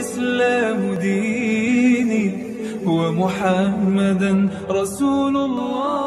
والإسلام ديني ومحمدا رسول الله.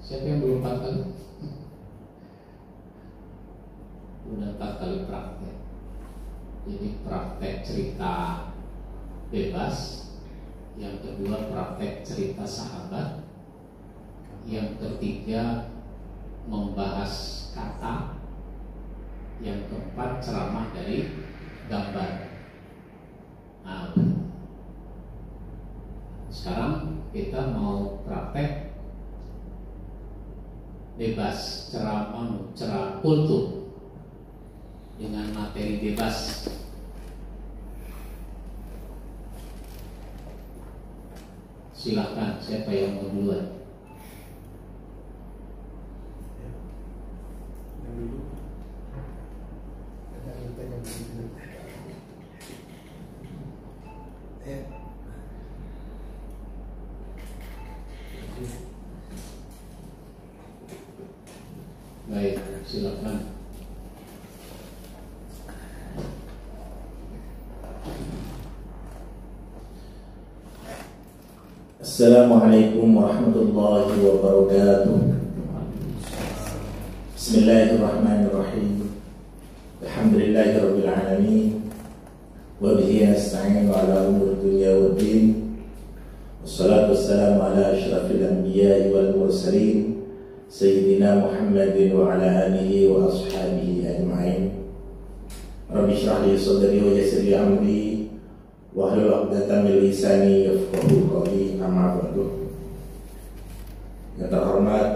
Siapa yang belum 4 kali? Udah 4 kali praktek. Jadi praktek cerita bebas. Yang kedua praktek cerita sahabat. Yang ketiga membahas kata. Yang keempat ceramah dari gambar. Nah, sekarang kita mau praktek bebas, ceramah kultum dengan materi bebas. Silakan, siapa yang mau duluan? Baik, silakan. Assalamualaikum warahmatullahi wabarakatuh. Bismillahirrahmanirrahim. Alhamdulillahirabbil alamin. Wa bihi nasta'inu ala umuri dunya waddin. Wassalatu wassalamu ala asyrafil anbiya'i wal mursalin Sayyidina Muhammadin wa ala alihi wa ashabihi ajma'in. Rabbi shrah li sadri wa yassir li amri wahlul 'uqdatam min lisani yafqahu qawli. Amma ba'du. Yang terhormat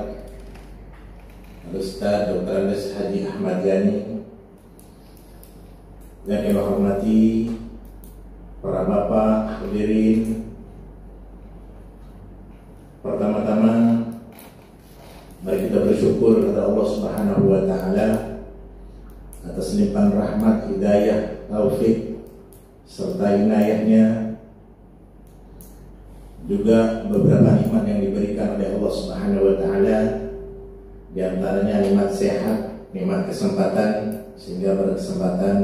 Ustaz Dr. Andes Haji Ahmad Yani, yang kami hormati para bapak hadirin. Pertama-tama mari kita bersyukur kepada Allah Subhanahu wa taala atas limpahan rahmat, hidayah, taufik serta inayahnya, juga beberapa nikmat yang diberikan oleh Allah Subhanahu wa taala, di antaranya nikmat sehat, nikmat kesempatan, sehingga pada kesempatan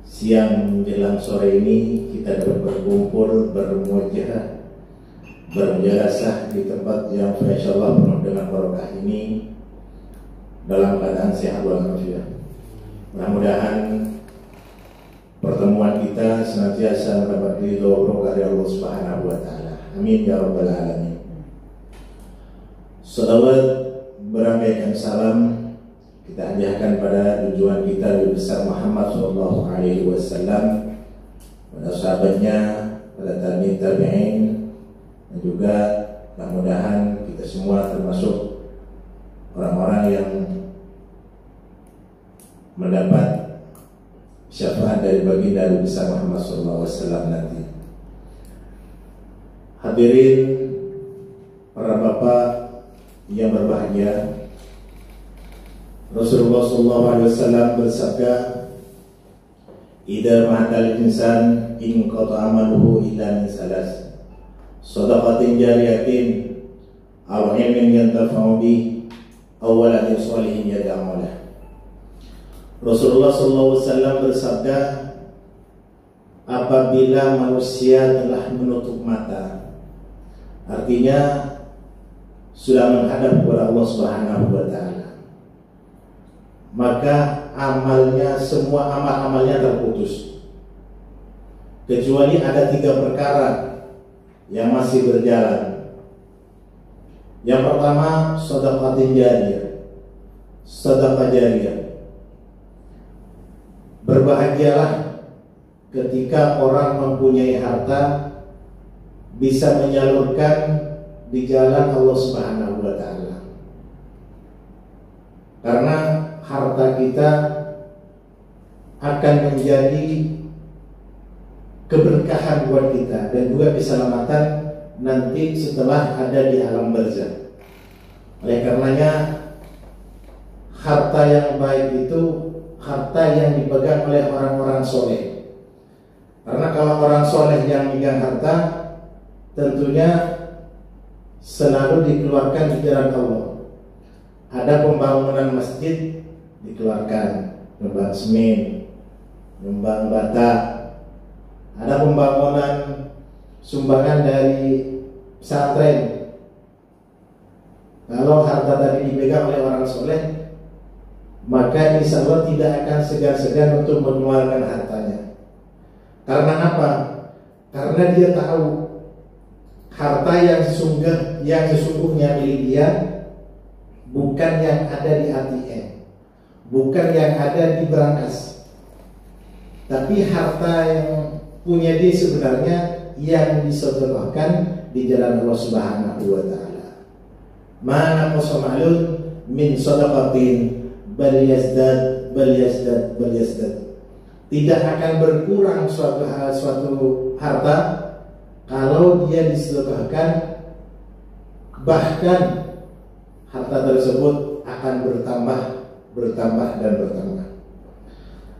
siang menjelang sore ini kita dapat berkumpul, bermujahadah, berjalasah di tempat yang insyaallah penuh dengan barokah ini dalam keadaan sehat walafiat. Mudah-mudahan pertemuan kita senantiasa mendapat ridho dari Allah Subhanahu wa taala. Amin ya rabbal alamin. Salawat beramai dan salam kita hadiahkan pada tujuan kita Nabi besar Muhammad sallallahu alaihi wasallam, pada sahabatnya, pada tabi'in, dan juga mudah-mudahan kita semua termasuk orang-orang yang mendapat syafaat dari baginda Nabi besar Muhammad SAW nanti. Hadirin para bapak yang berbahagia, Rasulullah SAW bersabda, "Idza matal insan in qata amaluhu illa min salas, shadaqatin jariyatin aw ilmin yantafa'u bihi aw waladin shalihin yad'u lahu." Rasulullah SAW bersabda, apabila manusia telah menutup mata, artinya sudah menghadap kepada Allah Subhanahu wa taala, maka amalnya, semua amal-amalnya terputus, kecuali ada 3 perkara yang masih berjalan. Yang pertama, sedekah jariyah, sedekah jariyah. Berbahagialah ketika orang mempunyai harta bisa menyalurkan di jalan Allah Subhanahu wa taala. Karena harta kita akan menjadi keberkahan buat kita dan juga keselamatan nanti setelah ada di alam barzakh. Oleh karenanya harta yang baik itu harta yang dipegang oleh orang-orang soleh. Karena kalau orang soleh yang megang harta, tentunya selalu dikeluarkan di jalan Allah. Ada pembangunan masjid dikeluarkan, nyumbang semen, nyumbang bata. Ada pembangunan sumbangan dari pesantren. Kalau harta tadi dipegang oleh orang soleh, maka insya Allah tidak akan segan-segan untuk mengeluarkan hartanya. Karena apa? Karena dia tahu harta yang sesungguhnya milik dia bukan yang ada di ATM, bukan yang ada di brankas, tapi harta yang punya dia sebenarnya yang disedekahkan di jalan Allah Subhanahu wa taala. Mana qasamalun min sadaqatin bal yazdad. Tidak akan berkurang suatu harta kalau dia disedekahkan, bahkan harta tersebut akan bertambah.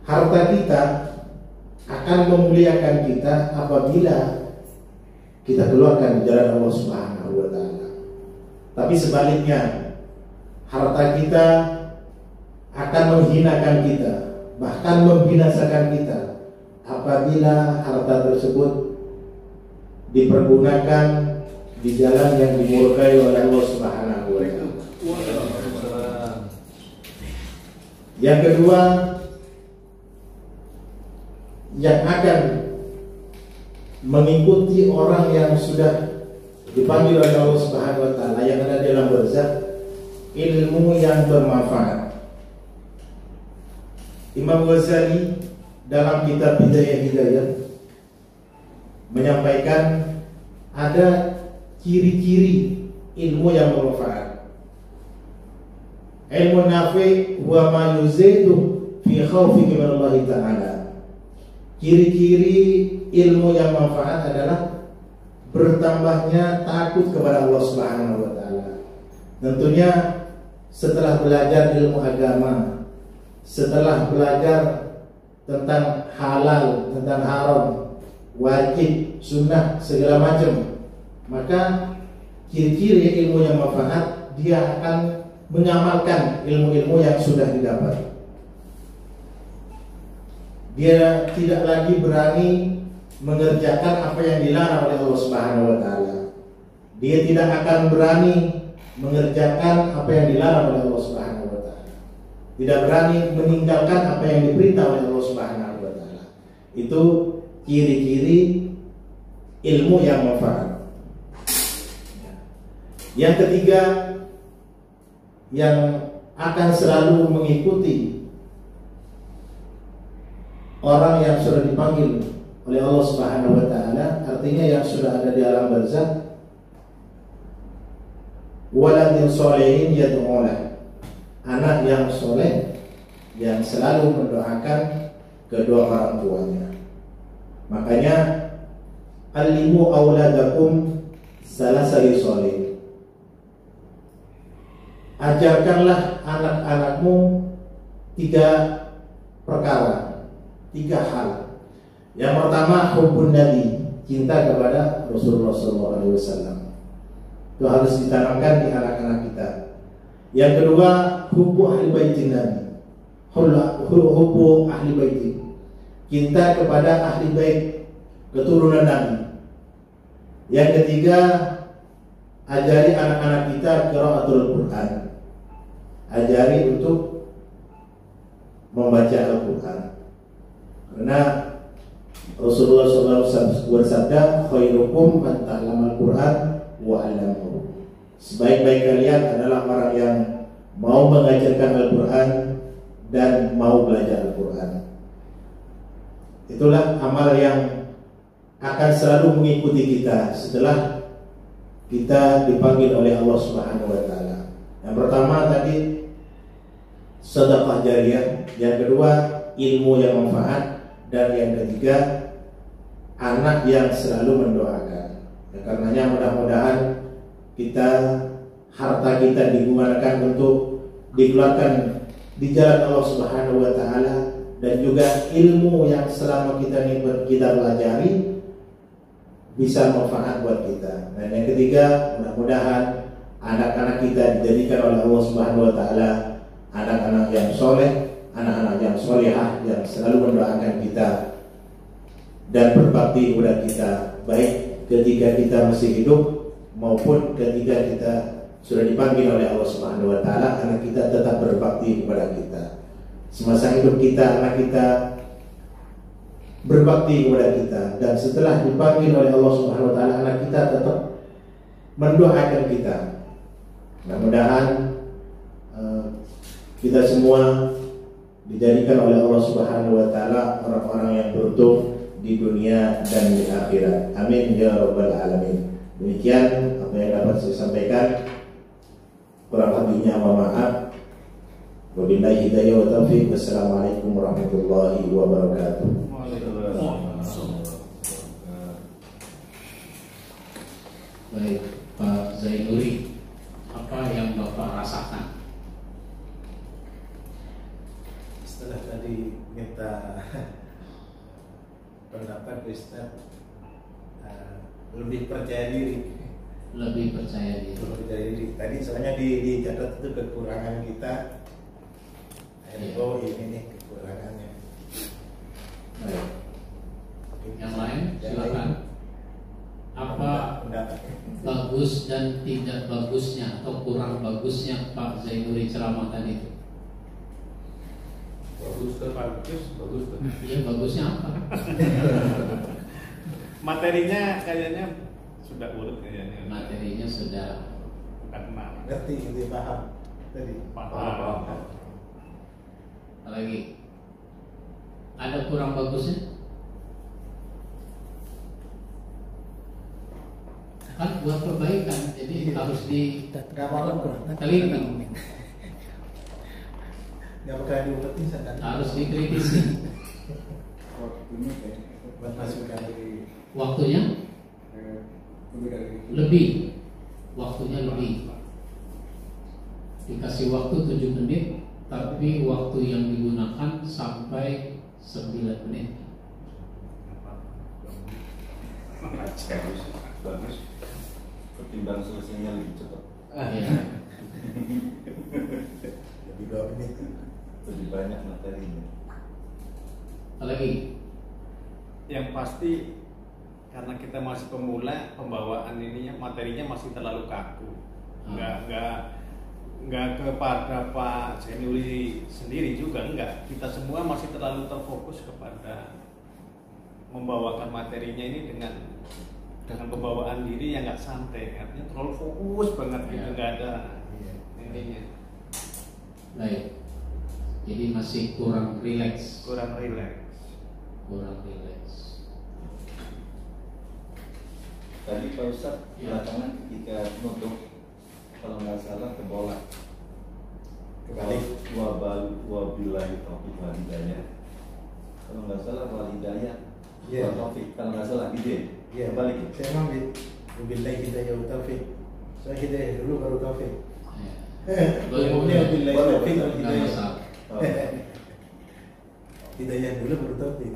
Harta kita akan memuliakan kita apabila kita keluarkan di jalan Allah Subhanahu wa taala. Tapi sebaliknya, harta kita akan menghinakan kita, bahkan membinasakan kita apabila harta tersebut dipergunakan di jalan yang dimurkai oleh Allah Subhanahu wa taala. Yang kedua, yang akan mengikuti orang yang sudah dipanggil oleh Allah Subhanahu wa taala yang ada dalam barzakh, ilmu yang bermanfaat. Imam Ghazali dalam kitab Bidayah Hidayah menyampaikan ada ciri-ciri ilmu yang bermanfaat. Ilmu nafi wa ma yuzidu fi khawfi min Allah Ta'ala. Ciri-ciri ilmu yang manfaat adalah bertambahnya takut kepada Allah Subhanahu wa taala. Tentunya setelah belajar ilmu agama, setelah belajar tentang halal, tentang haram, wajib, sunnah, segala macam, maka ciri-ciri ilmu yang manfaat, dia akan mengamalkan ilmu-ilmu yang sudah didapat. Dia tidak lagi berani mengerjakan apa yang dilarang oleh Allah Subhanahu wa taala. Dia tidak akan berani mengerjakan apa yang dilarang oleh Allah Subhanahu wa taala. Tidak berani meninggalkan apa yang diperintah oleh Allah Subhanahu wa taala. Itu ciri-ciri ilmu yang manfaat. Yang ketiga, yang akan selalu mengikuti orang yang sudah dipanggil oleh Allah Subhanahu wa taala, artinya yang sudah ada di alam barzakh, waladin sholihin yad'ulah, anak yang soleh yang selalu mendoakan kedua orang tuanya. Makanya alimu auladakum salasari sholih, ajarkanlah anak-anakmu 3 perkara, 3 hal. Yang pertama, hubbun nabi, cinta kepada Rasulullah SAW. Itu harus ditanamkan di anak-anak kita. Yang kedua, hubbu ahli baitin nabi, hubbu ahli baitin, cinta kepada ahli bait, keturunan Nabi. Yang ketiga, ajari anak-anak kita qiraatul Quran, ajari untuk membaca Al-Quran. Karena Rasulullah SAW bersabda, khairukum man ta'allama al-Quran wa 'allamahu. Sebaik-baik kalian adalah orang yang mau mengajarkan Al-Quran dan mau belajar Al-Quran. Itulah amal yang akan selalu mengikuti kita setelah kita dipanggil oleh Allah Subhanahu wa taala. Yang pertama tadi sedekah jariyah, yang kedua ilmu yang manfaat, dan yang ketiga anak yang selalu mendoakan. Karenanya mudah-mudahan harta kita digunakan untuk dikeluarkan di jalan Allah Subhanahu wa taala, dan juga ilmu yang selama kita pelajari bisa manfaat buat kita. Dan yang ketiga, mudah-mudahan anak-anak kita dijadikan oleh Allah Subhanahu wa taala anak-anak yang soleh, anak-anak yang solehah, yang selalu mendoakan kita dan berbakti kepada kita, baik ketika kita masih hidup maupun ketika kita sudah dipanggil oleh Allah Subhanahu wa taala, anak kita tetap berbakti kepada kita. Semasa hidup kita, anak kita berbakti kepada kita, dan setelah dipanggil oleh Allah Subhanahu wa taala, anak kita tetap mendoakan kita. Mudah-mudahan kita semua dijadikan oleh Allah Subhanahu wa taala orang-orang yang beruntung di dunia dan di akhirat. Amin ya rabbal alamin. Demikian apa yang dapat saya sampaikan. Kurang lebihnya mohon maaf. Wabillahi hidayah wa taufiq. Wassalamualaikum warahmatullahi wabarakatuh. Baik, Pak Zainuri, apa yang Bapak rasakan? Setelah tadi minta pendapat Ustaz, lebih percaya diri. Lebih percaya diri. Lebih percaya diri. Tadi soalnya dicatat itu kekurangan kita. Oh ini nih kekurangannya. Baik. Yang lain silakan. Apa bagus dan tidak bagusnya atau kurang bagusnya Pak Zainuri ceramah tadi itu? Bagus ke bagus ke. Iya, bagusnya apa? Materinya kayaknya sudah urut kayaknya. Materinya sudah kenal. Ngerti gitu, paham tadi. Paham. Lagi ada kurang bagusnya? Kan buat perbaikan, jadi harus diteliti, Gak bakal diupetin kan? harus dikritisi. Buat masukan dari Waktunya lebih, waktunya lebih. Dikasih waktu 7 menit, tapi waktu yang digunakan sampai 9 menit. Bagus. Ketimbang selesainya lebih cepat. Ya. lebih 2 menit. Lebih banyak materinya. Apalagi Yang pasti karena kita masih pemula, pembawaan materinya masih terlalu kaku. Enggak kepada Pak Zainuri sendiri juga enggak. Kita semua masih terlalu terfokus kepada membawakan materinya ini dengan pembawaan diri yang nggak santai, artinya terlalu fokus banget gitu, nggak ada intinya. baik. Jadi masih kurang rileks. Kurang rileks. Tadi Pak Ustadz belakangan ketika nutup, kalau nggak salah ke bola. Kebalik. Wabillahi taufiq wal hidayah. Kalau nggak salah wal hidayah. Iya. Taufiq. Kalau nggak salah gitu. Iya, Balik. saya ambil wabillahi hidayah wa taufiq. Saya hidayah dulu baru taufik. Umumnya wabillahi taufiq wal hidayah. Hidayah dulu baru taufik.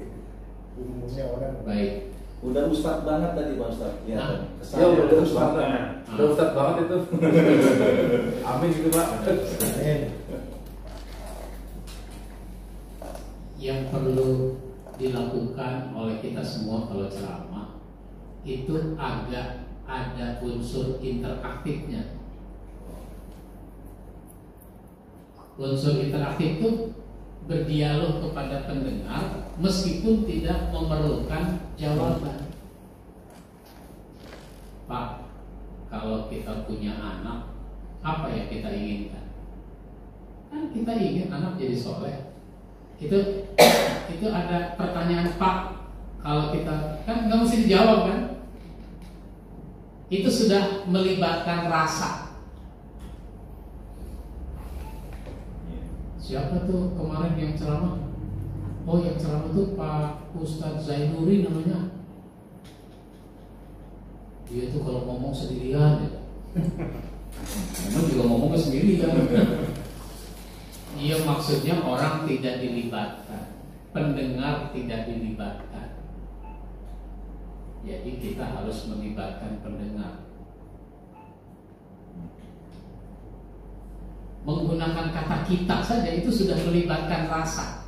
Umumnya orang Baik. Udah ustadz banget tadi Pak Ustadz. Ya, Ya udah ustadz banget. Udah ustadz banget itu. Amin gitu Pak. Yang perlu dilakukan oleh kita semua kalau ceramah itu agak ada unsur interaktifnya. Unsur interaktif itu berdialog kepada pendengar meskipun tidak memerlukan jawaban. Pak, kalau kita punya anak, apa yang kita inginkan? Kan kita ingin anak jadi soleh. Itu ada pertanyaan Pak. Kalau kita kan nggak mesti dijawab kan? Itu sudah melibatkan rasa. Siapa tuh kemarin yang ceramah? Oh, yang ceramah itu Pak Ustadz Zainuri namanya. Dia tuh kalau ngomong sendirian ya. Memang juga ngomong sendirian. Iya, maksudnya orang tidak dilibatkan, pendengar tidak dilibatkan. Jadi kita harus melibatkan pendengar. Menggunakan kata kita saja itu sudah melibatkan rasa.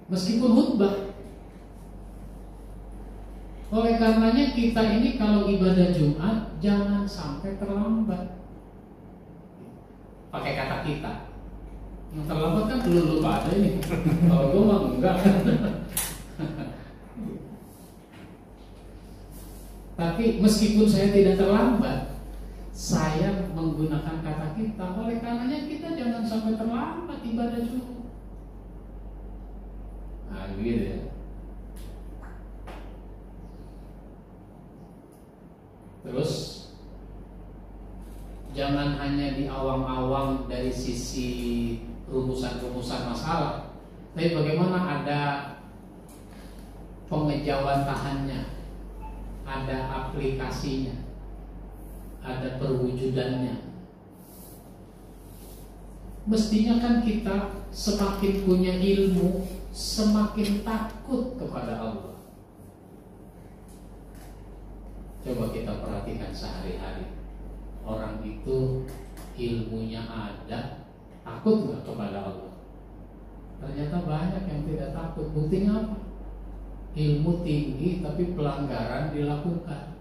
Meskipun khutbah. Oleh karenanya kita ini kalau ibadah Jumat jangan sampai terlambat. Pakai kata kita. Yang terlambat kan lu pada ini. Kalau gue mah enggak. Tapi meskipun saya tidak terlambat, saya menggunakan kata kita. Oleh karenanya kita jangan sampai terlambat ibadah Jumat. Nah, begitu ya. Terus jangan hanya di awang-awang dari sisi rumusan-rumusan masalah, tapi bagaimana ada pengejawantahannya, ada aplikasinya, ada perwujudannya. Mestinya kan kita semakin punya ilmu, semakin takut kepada Allah. Coba kita perhatikan sehari-hari. Orang itu ilmunya ada, takut nggak kepada Allah? Ternyata banyak yang tidak takut. Buktinya apa? Ilmu tinggi tapi pelanggaran dilakukan.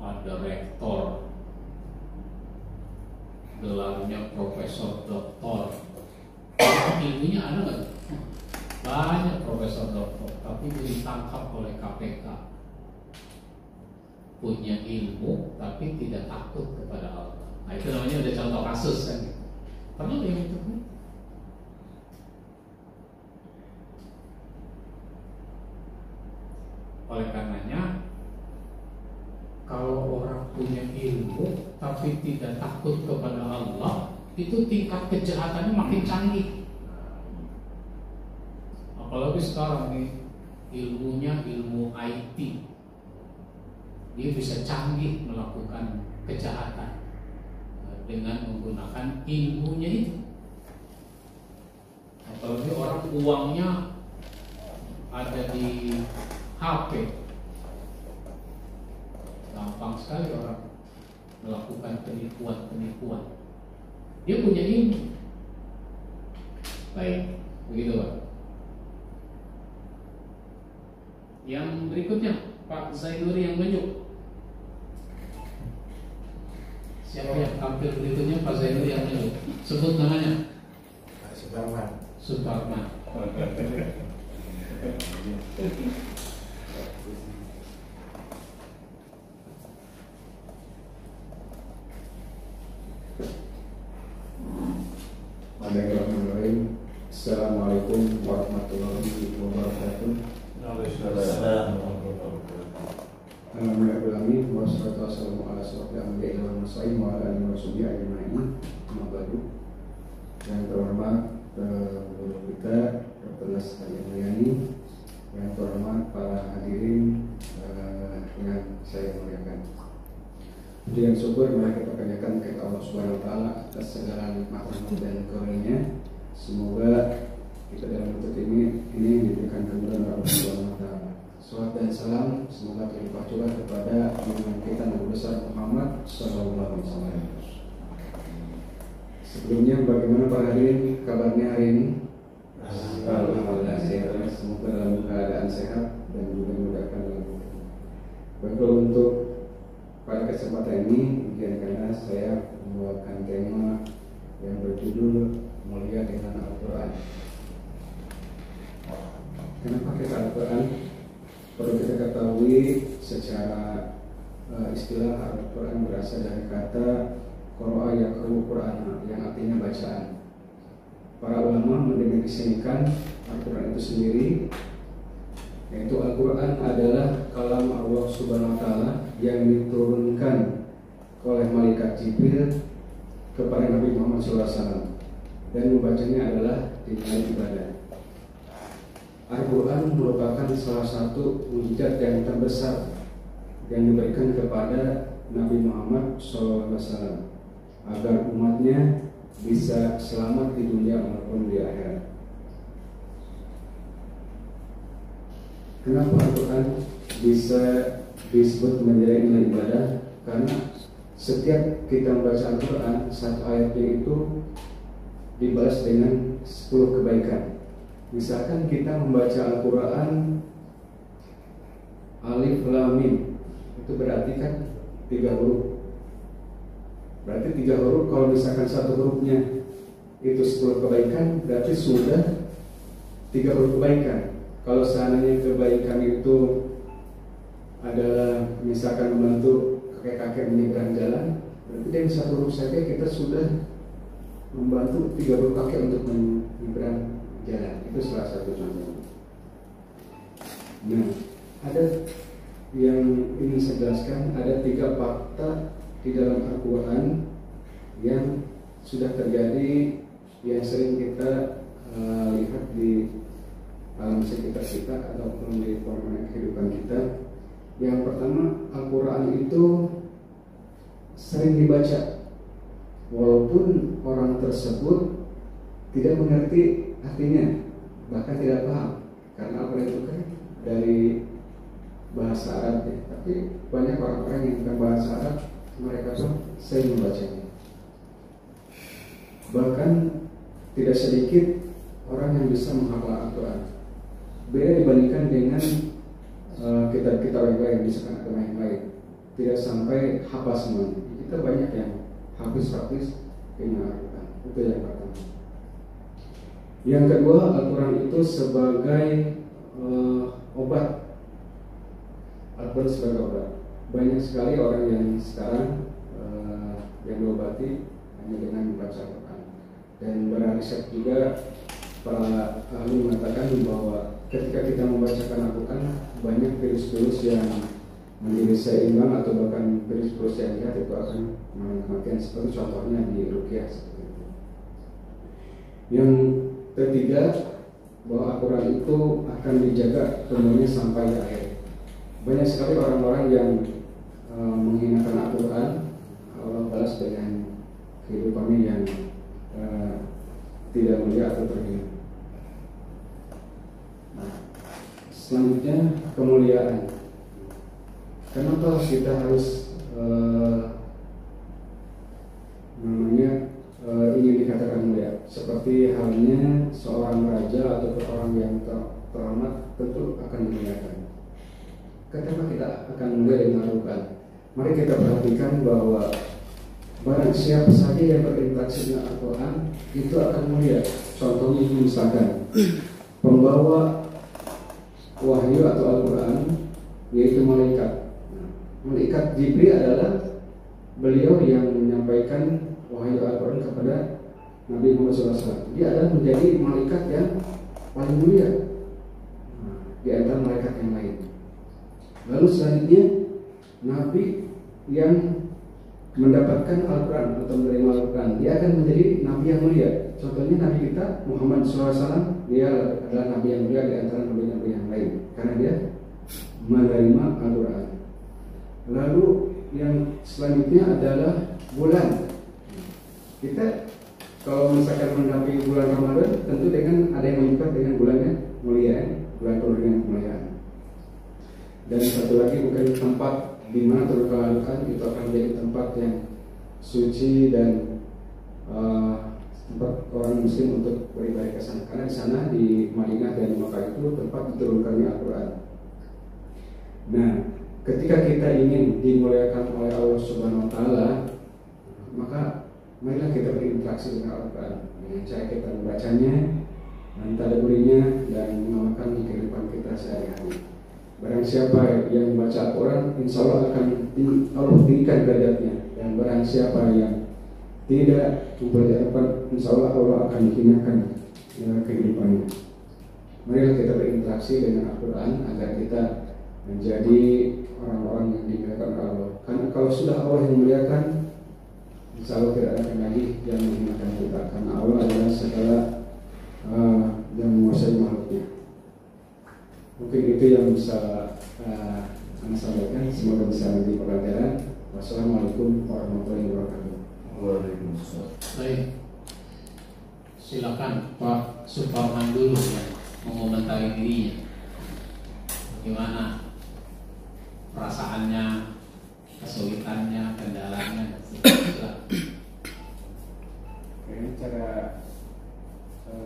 Ada rektor, gelarnya profesor doktor, ilmunya ada nggak? Banyak profesor doktor, tapi ditangkap oleh KPK. Punya ilmu, tapi tidak takut kepada Allah. Nah, itu namanya udah contoh kasus kan? Perlu yang itu. Oleh karenanya, kalau orang punya ilmu tapi tidak takut kepada Allah, itu tingkat kejahatannya makin canggih. Apalagi sekarang nih, ilmunya ilmu IT, dia bisa canggih melakukan kejahatan dengan menggunakan ilmunya itu. Apalagi orang uangnya ada di HP, gampang sekali orang melakukan penipuan. Dia punya ilmu. Baik, begitu Pak. Yang berikutnya Pak Zainuri yang menunjuk. Siapa yang tampil berikutnya? Pak Zainuri yang menunjuk. Sebut namanya. Pak Suparman. Suparman. Bismillahirrahmanirrahim. Assalamualaikum warahmatullahi wabarakatuh. Alhamdulillah, wassalatu wassalamu ala asyrofil anbiya'i wal mursalin wa ala alihi washabihi ajma'in. Amma ba'du. Yang terhormat guru kita Dr. Nas Mulyani, yang terhormat para hadirin yang saya muliakan. Puji dan syukur mari kita panjatkan kepada Allah Subhanahu wa taala atas segala nikmat dan karunia. Semoga kita dalam bentuk ini diberikan kemudahan oleh Allah Subhanahu wa taala. Salawat dan salam semoga terlimpah curah kepada junjungan kita Nabi besar Muhammad sallallahu alaihi wasallam. Sebelumnya bagaimana para hadirin kabarnya hari ini? Alhamdulillah sehat. Semoga dalam keadaan sehat dan juga dimudahkan dalam hidup. Baiklah, untuk pada kesempatan ini karena saya membawakan tema yang berjudul Mulia dengan Al-Quran. Kenapa kita Al-Quran? Perlu kita ketahui secara istilah Al-Quran berasal dari kata Qara'a yaqra'u Qur'an, yang artinya bacaan. Para ulama mendefinisikan Al-Quran itu sendiri, yaitu Al-Quran adalah kalam Allah Subhanahu wa taala yang diturunkan oleh malaikat Jibril kepada Nabi Muhammad SAW, dan membacanya adalah di hari ibadah. Al-Quran merupakan salah satu mukjizat yang terbesar yang diberikan kepada Nabi Muhammad SAW agar umatnya bisa selamat di dunia maupun di akhirat. Kenapa Al-Quran bisa disebut menjadi nilai ibadah? Karena setiap kita membaca Al-Quran, satu ayatnya itu dibalas dengan 10 kebaikan. Misalkan kita membaca Al-Quran Alif Lam Mim, itu berarti kan 3 huruf. Berarti 3 huruf, kalau misalkan satu hurufnya itu 10 kebaikan, berarti sudah 3 huruf kebaikan. Kalau seandainya kebaikan itu adalah misalkan membantu kakek-kakek menyeberang jalan, berarti dari satu huruf saja kita sudah membantu 3 huruf kakek untuk menyeberang jalan. Itu salah satu contoh. Nah, ada yang ingin saya jelaskan, ada 3 fakta di dalam Al-Quran yang sudah terjadi, yang sering kita lihat di alam sekitar kita ataupun di pengalaman kehidupan kita. Yang pertama, Al-Quran itu sering dibaca walaupun orang tersebut tidak mengerti artinya, bahkan tidak paham, karena Al-Quran itu kan dari bahasa Arab ya. Tapi banyak orang-orang yang bukan bahasa Arab, mereka pun sering membacanya. Bahkan tidak sedikit orang yang bisa menghafal Al-Quran. Beda dibandingkan dengan kitab-kitab yang lain, misalkan agama yang lain, tidak sampai hafal semuanya. Kita banyak yang habis-habis dengan Al-Quran. Itu yang pertama. Yang kedua, Al-Quran itu sebagai obat. Al-Quran sebagai obat. Banyak sekali orang yang sekarang yang diobati hanya dengan membaca Al-Quran. Dan berriset juga, para ahli mengatakan bahwa ketika kita membacakan Al-Quran, banyak virus-virus yang menjadi seimbang atau bahkan virus-virus yang jahat itu akan mengalami kematian. Seperti contohnya di Ruqyah seperti itu. Yang ketiga, bahwa Al-Quran itu akan dijaga tumbuhnya sampai akhir. Banyak sekali orang-orang yang menghinakan Al-Quran, Allah balas dengan kehidupannya yang tidak mulia atau terhina. Selanjutnya, kemuliaan. Kenapa kita harus ingin dikatakan mulia? Seperti halnya seorang raja atau orang yang terhormat tentu akan dimuliakan. Kenapa kita akan mulia dengan Al-Quran? Mari kita perhatikan bahwa barang siapa saja yang berinteraksi dengan Al-Quran itu akan mulia. Contohnya misalkan pembawa wahyu atau Al-Quran, yaitu malaikat. Malaikat Jibril adalah beliau yang menyampaikan wahyu Al-Quran kepada Nabi Muhammad SAW. Dia adalah menjadi malaikat yang paling mulia di antara malaikat yang lain. Lalu selanjutnya, Nabi yang mendapatkan Al-Quran atau menerima Al-Quran, dia akan menjadi Nabi yang mulia. Contohnya Nabi kita Muhammad SAW, dia adalah Nabi yang mulia di antara Nabi-Nabi yang lain karena dia menerima Al-Quran. Lalu yang selanjutnya adalah bulan. Kita kalau misalkan mendampingi bulan Ramadan, tentu dengan ada yang menyebut dengan bulannya mulia, bulan penuh dengan kemuliaan. Dan satu lagi, bukan tempat di mana turun Al-Quran itu akan menjadi tempat yang suci dan tempat orang Muslim untuk beribadah ke sana. Karena di sana di Madinah dan Makkah itu tempat diturunkannya Al-Quran. Nah, ketika kita ingin dimuliakan oleh Allah Subhanahu Wa Taala, maka marilah kita berinteraksi dengan Al-Quran dengan cara kita membacanya, mentadabburinya, dan mengamalkan di kehidupan kita sehari-hari. Barang siapa yang membaca Al-Quran, insya Allah akan Allah tinggikan derajatnya. Dan barang siapa yang tidak membaca Al-Quran, insya Allah akan menghinakan kehidupannya. Marilah kita berinteraksi dengan Al-Quran agar kita menjadi orang-orang yang dimuliakan oleh Allah. Karena kalau sudah Allah yang memuliakan, insya Allah tidak akan lagi yang menghinakan kita, karena Allah adalah segala yang menguasai makhluknya. Mungkin itu yang bisa Anda sampaikan, semoga bisa menjadi pelajaran. Wassalamualaikum warahmatullahi wabarakatuh. Waalaikumsalam. Baik, silakan Pak Suparman dulu yang mengomentari dirinya. Bagaimana perasaannya, kesulitannya, kendalanya? Kayaknya cara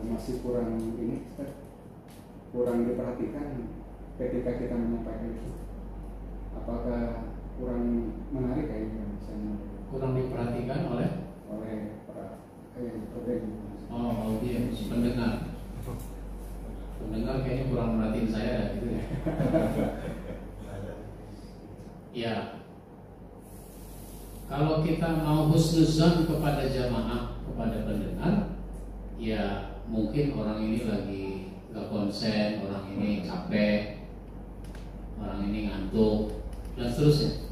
masih kurang ini, kurang diperhatikan ketika kita menyampaikan itu. Apakah kurang menarik kayaknya misalnya? Kurang diperhatikan oleh para audiens. Audiens, pendengar. Pendengar kayaknya kurang merhatiin saya gitu ya. Ya, kalau kita mau husnuzan kepada jamaah, kepada pendengar, ya mungkin orang ini lagi gak konsen, orang ini capek, orang ini ngantuk, dan seterusnya.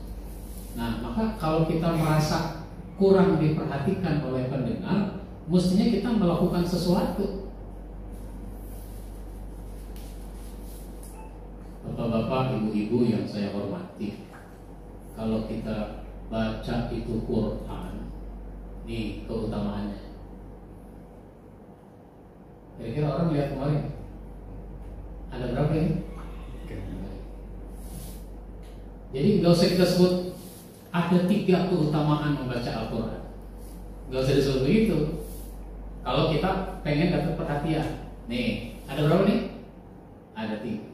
Nah, maka kalau kita merasa kurang diperhatikan oleh pendengar, mestinya kita melakukan sesuatu. Bapak-bapak, ibu-ibu yang saya hormati, kalau kita baca itu Quran, nih keutamaannya. Kira-kira orang lihat kemarin ada berapa ini? Jadi nggak usah kita sebut ada 3 keutamaan membaca Al-Quran, nggak usah disebut begitu. Kalau kita pengen dapat perhatian, nih ada berapa nih? Ada 3.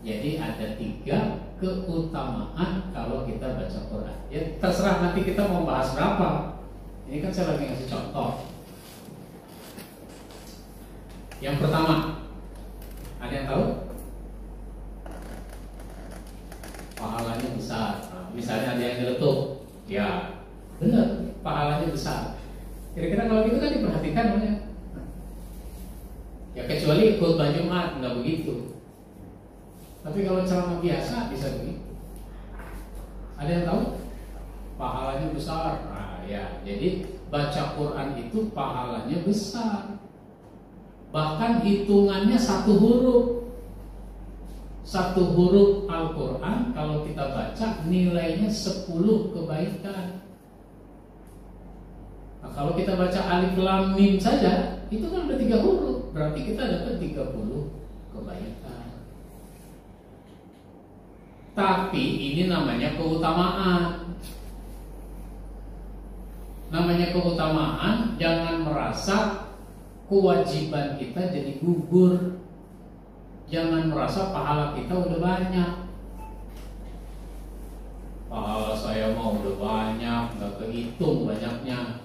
Jadi ada 3 keutamaan kalau kita baca Quran. Ya terserah nanti kita mau bahas berapa. Ini kan saya lagi ngasih contoh. Yang pertama, ada yang tahu? Pahalanya besar. Nah, misalnya ada yang nyeletuk, ya benar, pahalanya besar. Kira-kira kalau gitu kan diperhatikan namanya. Ya kecuali khutbah Jumat nggak begitu. Tapi kalau ceramah biasa bisa begitu. Ada yang tahu? Pahalanya besar. Nah, ya, jadi baca Quran itu pahalanya besar. Bahkan hitungannya 1 huruf. 1 huruf Al-Quran kalau kita baca nilainya 10 kebaikan. Nah, kalau kita baca Alif Lam Mim saja, itu kan udah 3 huruf. Berarti kita dapat 30 kebaikan. Tapi ini namanya keutamaan. Namanya keutamaan, jangan merasa kewajiban kita jadi gugur. Jangan merasa pahala kita udah banyak. Pahala saya mau udah banyak, gak kehitung banyaknya.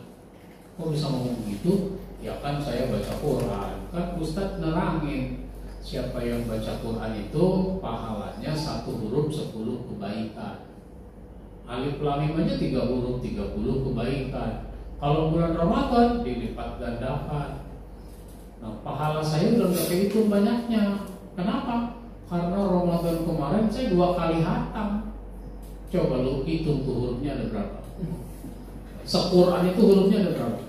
Kok bisa ngomong begitu? Ya kan saya baca Quran. Kan Ustadz nerangin, siapa yang baca Quran itu pahalanya 1 huruf 10 kebaikan. Alif Lam Mim aja 3 huruf 30 kebaikan. Kalau bulan Ramadan dilipat gandakan. Nah, pahala saya udah gak kehitung banyaknya. Kenapa? Karena Ramadan kemarin saya 2 kali hatam. Coba lu hitung tuh hurufnya ada berapa? Sequran itu hurufnya ada berapa?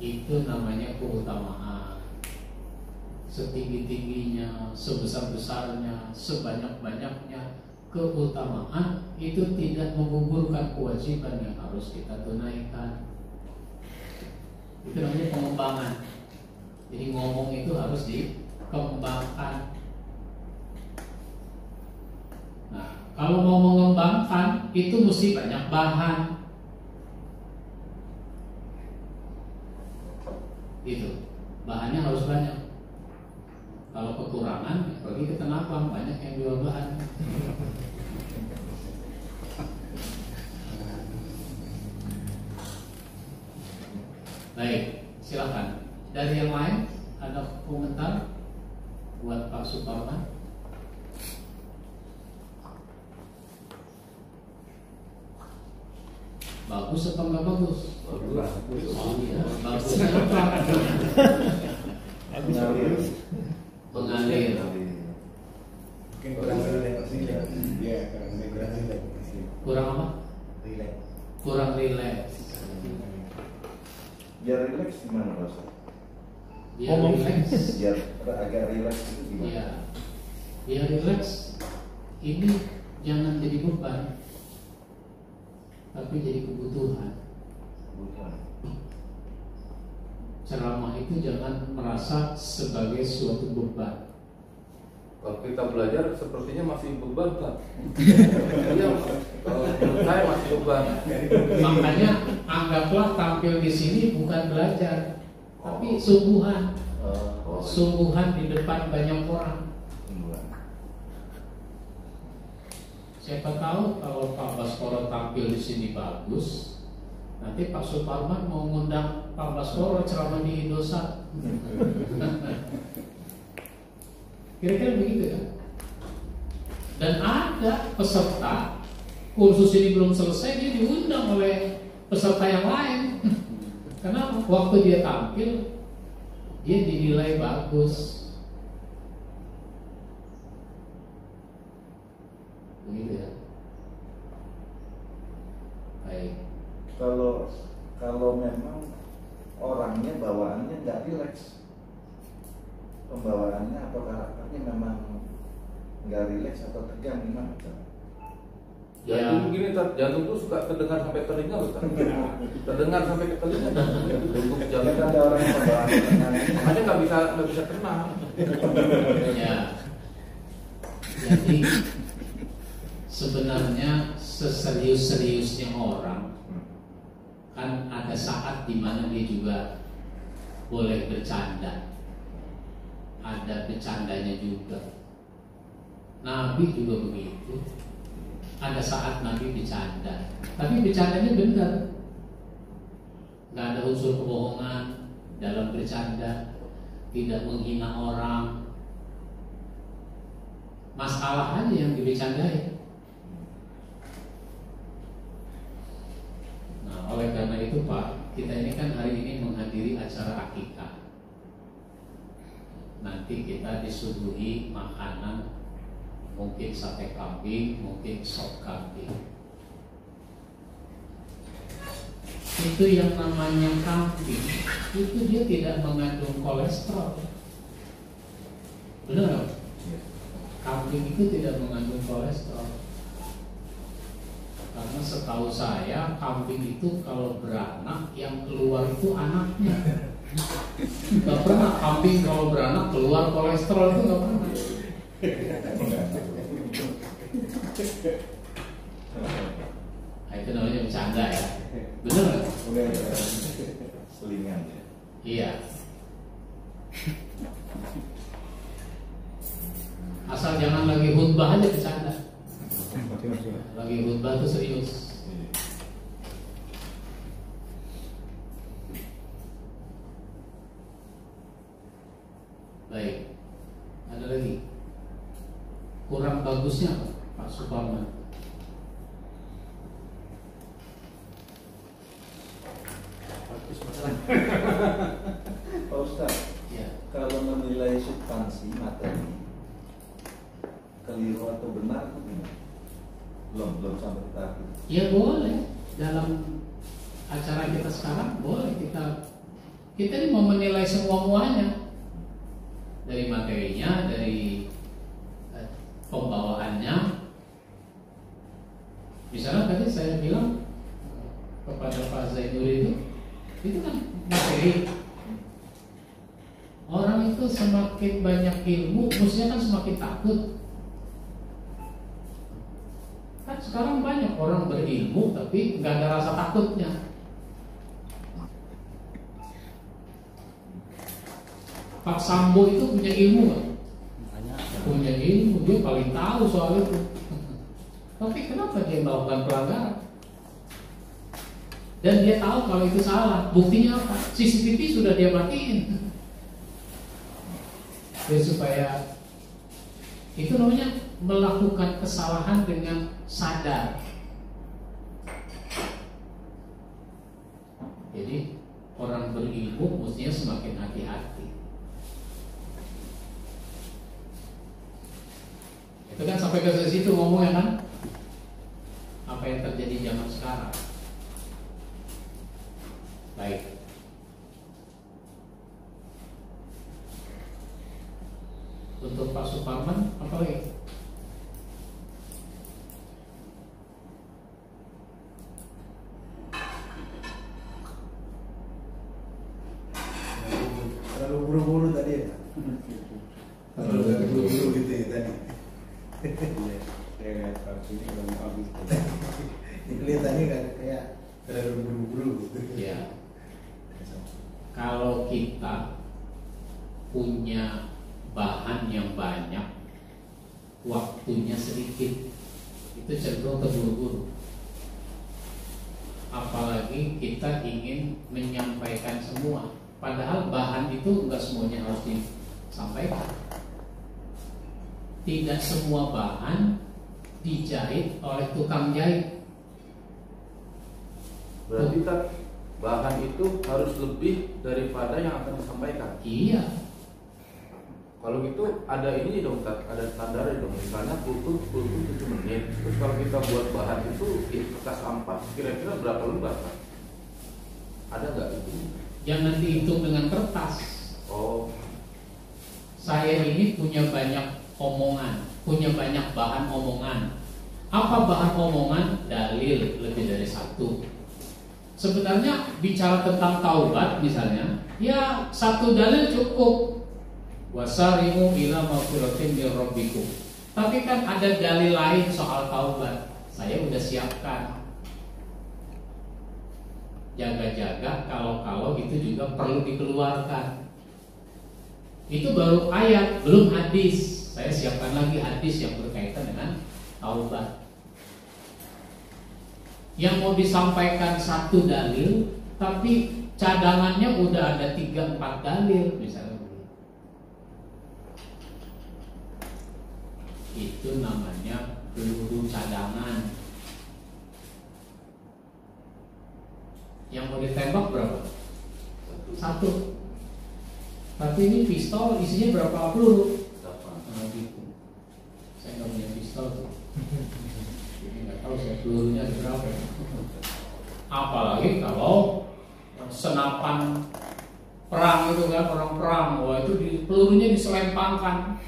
Itu namanya keutamaan. Setinggi-tingginya, sebesar-besarnya, sebanyak-banyaknya, keutamaan itu tidak menggugurkan kewajiban yang harus kita tunaikan. Itu namanya pengembangan. Jadi ngomong itu harus dikembangkan. Nah, kalau mau mengembangkan itu mesti banyak bahan. Itu bahannya harus banyak. Kalau kekurangan, pergi ke Tanah Abang, banyak yang jual bahan. Baik, silakan. Dari yang lain ada komentar buat Pak Suparman? Bagus apa nggak bagus? Bagus. Oh iya, bagusnya apa? Mengalir. Mungkin kurang relevasi. Ya, kurang relevasi. Kurang apa? relax. Biar rileks gimana Pak Ustaz? Biar relax. Biar agak rileks itu gimana? Iya. Biar relax. Ini jangan jadi beban, tapi jadi kebutuhan. Bukan. Ceramah itu jangan merasa sebagai suatu beban. Kalau kita belajar sepertinya masih beban kan? Iya, kalau menurut saya masih beban. Makanya anggaplah tampil di sini bukan belajar, tapi sungguhan. Sungguhan di depan banyak orang. Siapa tahu kalau Pak Baskoro tampil di sini bagus, nanti Pak Suparman mau ngundang Pak Baskoro ceramah di Indosat. Kira-kira begitu kan? Dan ada peserta kursus ini belum selesai, dia diundang oleh peserta yang lain. Kenapa? Waktu dia tampil, dia dinilai bagus. Begitu ya. Baik. Kalau memang orangnya bawaannya nggak rileks, pembawaannya atau karakternya memang nggak rileks atau tegang gimana? Jantung begini, jantung tuh suka terdengar sampai telinga loh. Terdengar sampai ke telinga. Untuk Jangan jantung. ada orang yang pembawaannya tenang. Makanya nggak bisa tenang. Ya. Jadi sebenarnya seserius-seriusnya orang kan ada saat dimana dia juga boleh bercanda, ada bercandanya juga. Nabi juga begitu, ada saat Nabi bercanda, tapi bercandanya benar, nggak ada unsur kebohongan dalam bercanda, tidak menghina orang, masalah aja yang dibicandai. Nah, oleh karena itu Pak, kita ini kan hari ini menghadiri acara akikah. Nanti kita disuguhi makanan, mungkin sate kambing, mungkin sop kambing. Itu yang namanya kambing, itu dia tidak mengandung kolesterol. Benar nggak? Kambing itu tidak mengandung kolesterol. Karena setahu saya kambing itu kalau beranak yang keluar itu anaknya. Gak pernah kambing kalau beranak keluar kolesterol, itu gak pernah. Nah, itu namanya bercanda ya. Bener gak? Selingan ya. Iya. Asal jangan lagi khutbah aja bercanda. Lagi khutbah itu serius. Baik. Ada lagi. Kurang bagusnya apa, Pak Suparman? Pak Ustaz, Ya. kalau menilai substansi materi keliru atau benar itu gimana? Belum sampai ke tahap itu. Ya boleh. Dalam acara kita sekarang boleh kita ini mau menilai semua-muanya, dari materinya, dari pembawaannya. Misalnya tadi saya bilang kepada Pak Zainuri itu kan materi. Orang itu semakin banyak ilmu, mestinya kan semakin takut. Kan sekarang banyak orang berilmu tapi nggak ada rasa takutnya. Pak Sambo itu punya ilmu nggak? Punya ilmu, dia paling tahu soal itu. Tapi kenapa dia melakukan pelanggaran? Dan dia tahu kalau itu salah. Buktinya apa? CCTV sudah dia matiin. Ya, supaya itu namanya melakukan kesalahan dengan sadar. Jadi orang berilmu mestinya semakin hati-hati. Itu kan sampai ke situ ngomongnya kan, apa yang terjadi zaman sekarang. Baik. Untuk Pak Suparman, apa lagi? Terlalu buru-buru tadi ya. Terlalu buru-buru gitu ya tadi. Saya lihat kartu ini belum habis. Ini kelihatannya kan kayak terlalu buru-buru gitu. Ya. Kalau kita punya bahan yang banyak, waktunya sedikit, itu cenderung terburu-buru. Apalagi kita ingin menyampaikan semua, padahal bahan itu enggak semuanya harus disampaikan. Tidak semua bahan dijahit oleh tukang jahit. Berarti kan bahan itu harus lebih daripada yang akan disampaikan. Iya. Kalau gitu ada ini dong, ada standar dong. Misalnya kultur 7 menit. Terus kalau kita buat bahan itu di kertas A4, kira-kira berapa lembar kan? Ada nggak itu? Jangan nanti hitung dengan kertas. Oh, Saya ini punya banyak omongan, punya banyak bahan omongan. Apa bahan omongan? Dalil lebih dari satu. Sebenarnya bicara tentang taubat misalnya, ya satu dalil cukup. Wasarimu ila maghfiratin min rabbikum. Tapi kan ada dalil lain soal taubat. Saya udah siapkan. Jaga-jaga kalau itu juga perlu dikeluarkan. Itu baru ayat, belum hadis. Saya siapkan lagi hadis yang berkaitan dengan taubat. Yang mau disampaikan satu dalil, tapi cadangannya udah ada 3-4 dalil misalnya. Itu namanya peluru cadangan. Yang mau ditembak berapa? Satu. Tapi ini pistol isinya berapa peluru? Nah, gitu. Saya nggak punya pistol tuh. Jadi nggak tahu saya pelurunya ada berapa. Apalagi kalau senapan perang itu kan, orang perang, wah itu pelurunya diselempangkan.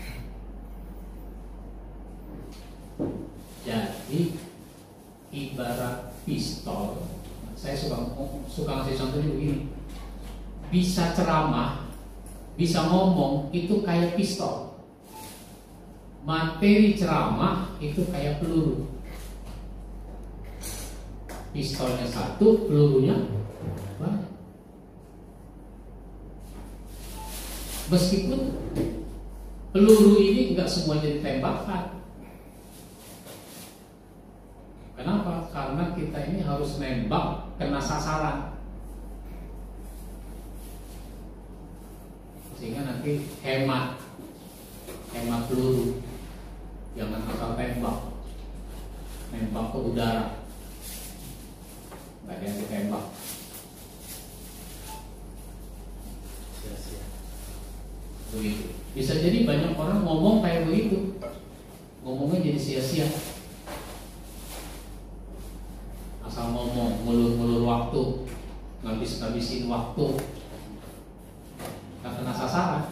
Jadi ibarat pistol, saya suka ngasih contohnya begini. Bisa ceramah, bisa ngomong itu kayak pistol. Materi ceramah itu kayak peluru. Pistolnya satu, pelurunya banyak. Meskipun peluru ini enggak semuanya ditembakkan. Kenapa? Karena kita ini harus nembak kena sasaran, sehingga nanti hemat peluru. Jangan asal nembak ke udara, nggak ada yang ditembak. Begitu. Bisa jadi banyak orang ngomong kayak begitu, ngomongnya jadi sia-sia. Asal ngomong, ngulur-ngulur waktu, ngabis-ngabisin waktu, nggak kena sasaran.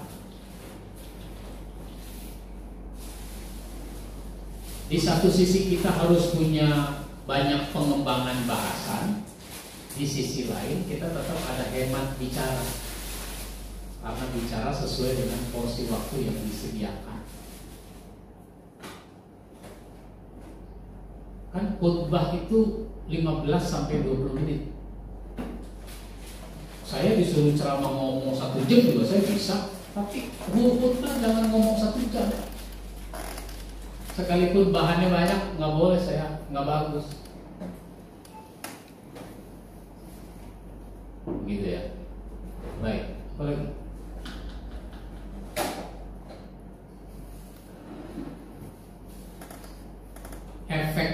Di satu sisi kita harus punya banyak pengembangan bahasan, di sisi lain kita tetap ada hemat bicara, karena bicara sesuai dengan porsi waktu yang disediakan. Kan khutbah itu 15-20 menit. Saya disuruh ceramah ngomong 1 jam juga saya bisa, tapi khutbah jangan ngomong 1 jam. Sekalipun bahannya banyak, nggak boleh, saya nggak bagus. Gitu ya. Baik, apa lagi? Efek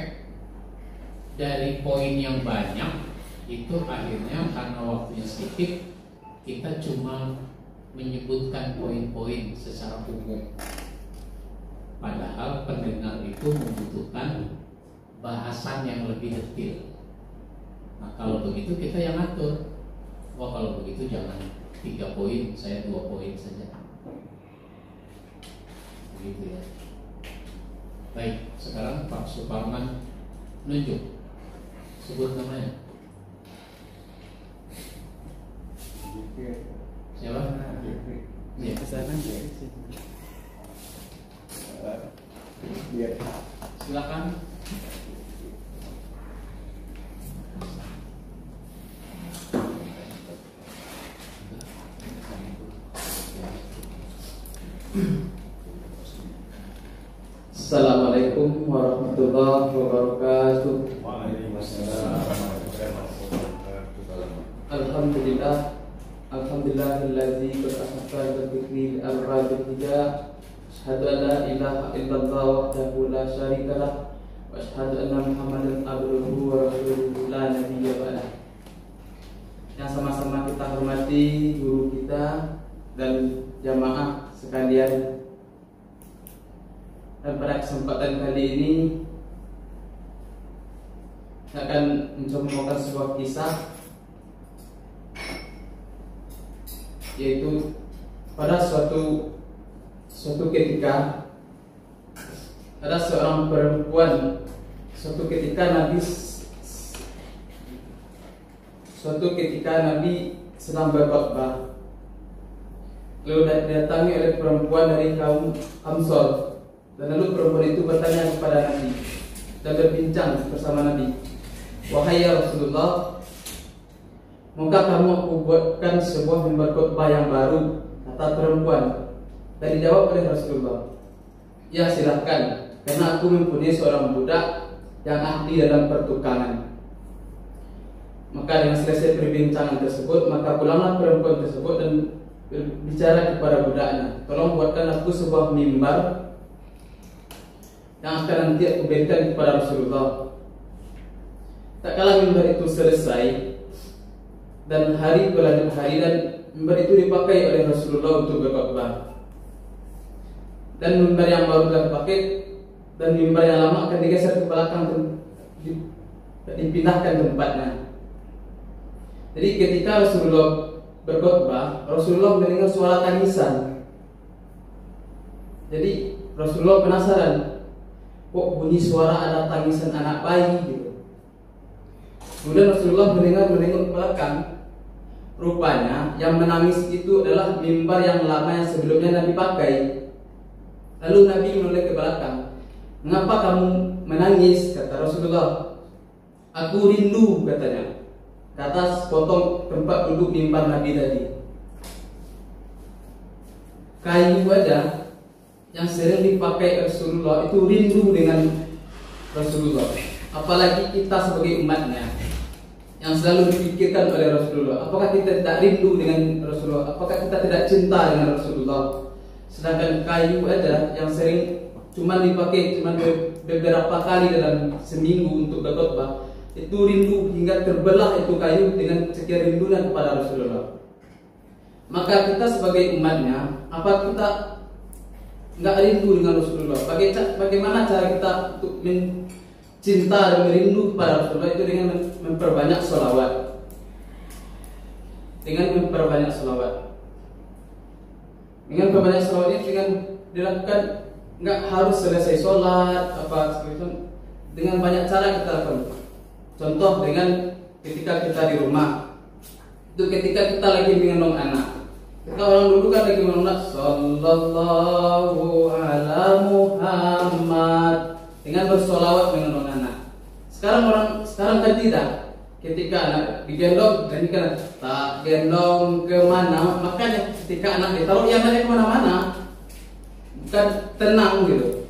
dari poin yang banyak itu akhirnya karena waktunya sedikit, kita cuma menyebutkan poin-poin secara umum. Padahal pendengar itu membutuhkan bahasan yang lebih detail. Nah kalau begitu kita yang atur. Wah kalau begitu jangan 3 poin, saya 2 poin saja. Begitu ya. Baik, sekarang Pak Suparman nunjuk, sebut namanya. Siapa? Ya. Kesana ya. Silakan. Assalamualaikum warahmatullahi wabarakatuh. Alhamdulillah, alhamdulillahilladzi qad ahsana dzikri al-rajul hija. Asyhadu an la ilaha illallah wahdahu la syarika lah wa asyhadu anna Muhammadan abduhu wa rasuluhu la nabiyya ba'dah. Yang sama-sama kita hormati guru kita dan jamaah sekalian. Dan pada kesempatan kali ini saya akan mencoba membawakan sebuah kisah, yaitu pada suatu ketika ada seorang perempuan. Suatu ketika Nabi sedang berkhutbah, lalu didatangi oleh perempuan dari kaum Ansor. Dan lalu perempuan itu bertanya kepada Nabi dan berbincang bersama Nabi, "Wahai ya Rasulullah, maukah kamu aku buatkan sebuah mimbar khutbah yang baru?" kata perempuan. Dan dijawab oleh Rasulullah, "Ya silahkan, karena aku mempunyai seorang budak yang ahli dalam pertukangan." Maka dengan selesai perbincangan tersebut, maka pulanglah perempuan tersebut dan berbicara kepada budaknya, "Tolong buatkan aku sebuah mimbar yang akan nanti aku berikan kepada Rasulullah." Tak kala mimbar itu selesai dan hari berlanjut hari, dan mimbar itu dipakai oleh Rasulullah untuk berkhutbah. Dan mimbar yang baru telah dipakai dan mimbar yang lama akan digeser ke belakang dan dipindahkan tempatnya. Jadi ketika Rasulullah berkhutbah, Rasulullah mendengar suara tangisan. Jadi Rasulullah penasaran, kok bunyi suara ada tangisan anak bayi gitu. Kemudian Rasulullah menengok ke belakang. Rupanya yang menangis itu adalah mimbar yang lama yang sebelumnya Nabi pakai. Lalu Nabi menoleh ke belakang. "Mengapa kamu menangis?" kata Rasulullah. "Aku rindu," katanya, ke atas potong tempat duduk mimbar Nabi tadi. Kayu aja yang sering dipakai Rasulullah itu rindu dengan Rasulullah. Apalagi kita sebagai umatnya yang selalu dipikirkan oleh Rasulullah. Apakah kita tidak rindu dengan Rasulullah? Apakah kita tidak cinta dengan Rasulullah? Sedangkan kayu aja yang sering cuma dipakai beberapa kali dalam seminggu untuk berkhutbah, itu rindu hingga terbelah itu kayu dengan sekian rindunya kepada Rasulullah. Maka kita sebagai umatnya, apa kita nggak rindu dengan Rasulullah? Bagaimana cara kita untuk cinta dan merindu kepada Rasulullah? Itu dengan memperbanyak sholawat. Dengan memperbanyak sholawat itu dengan dilakukan, nggak harus selesai sholat dengan banyak cara kita lakukan. Contoh dengan ketika kita di rumah, itu ketika kita lagi menggendong anak. Ketika orang dulu kan lagi mengulang sallallahu ala Muhammad dengan bersolawat mengenang anak. Sekarang kan tidak. Ketika anak digendong dan kan tak gendong kemana, makanya ketika anak ditaruh ya anaknya kemana-mana, bukan tenang gitu.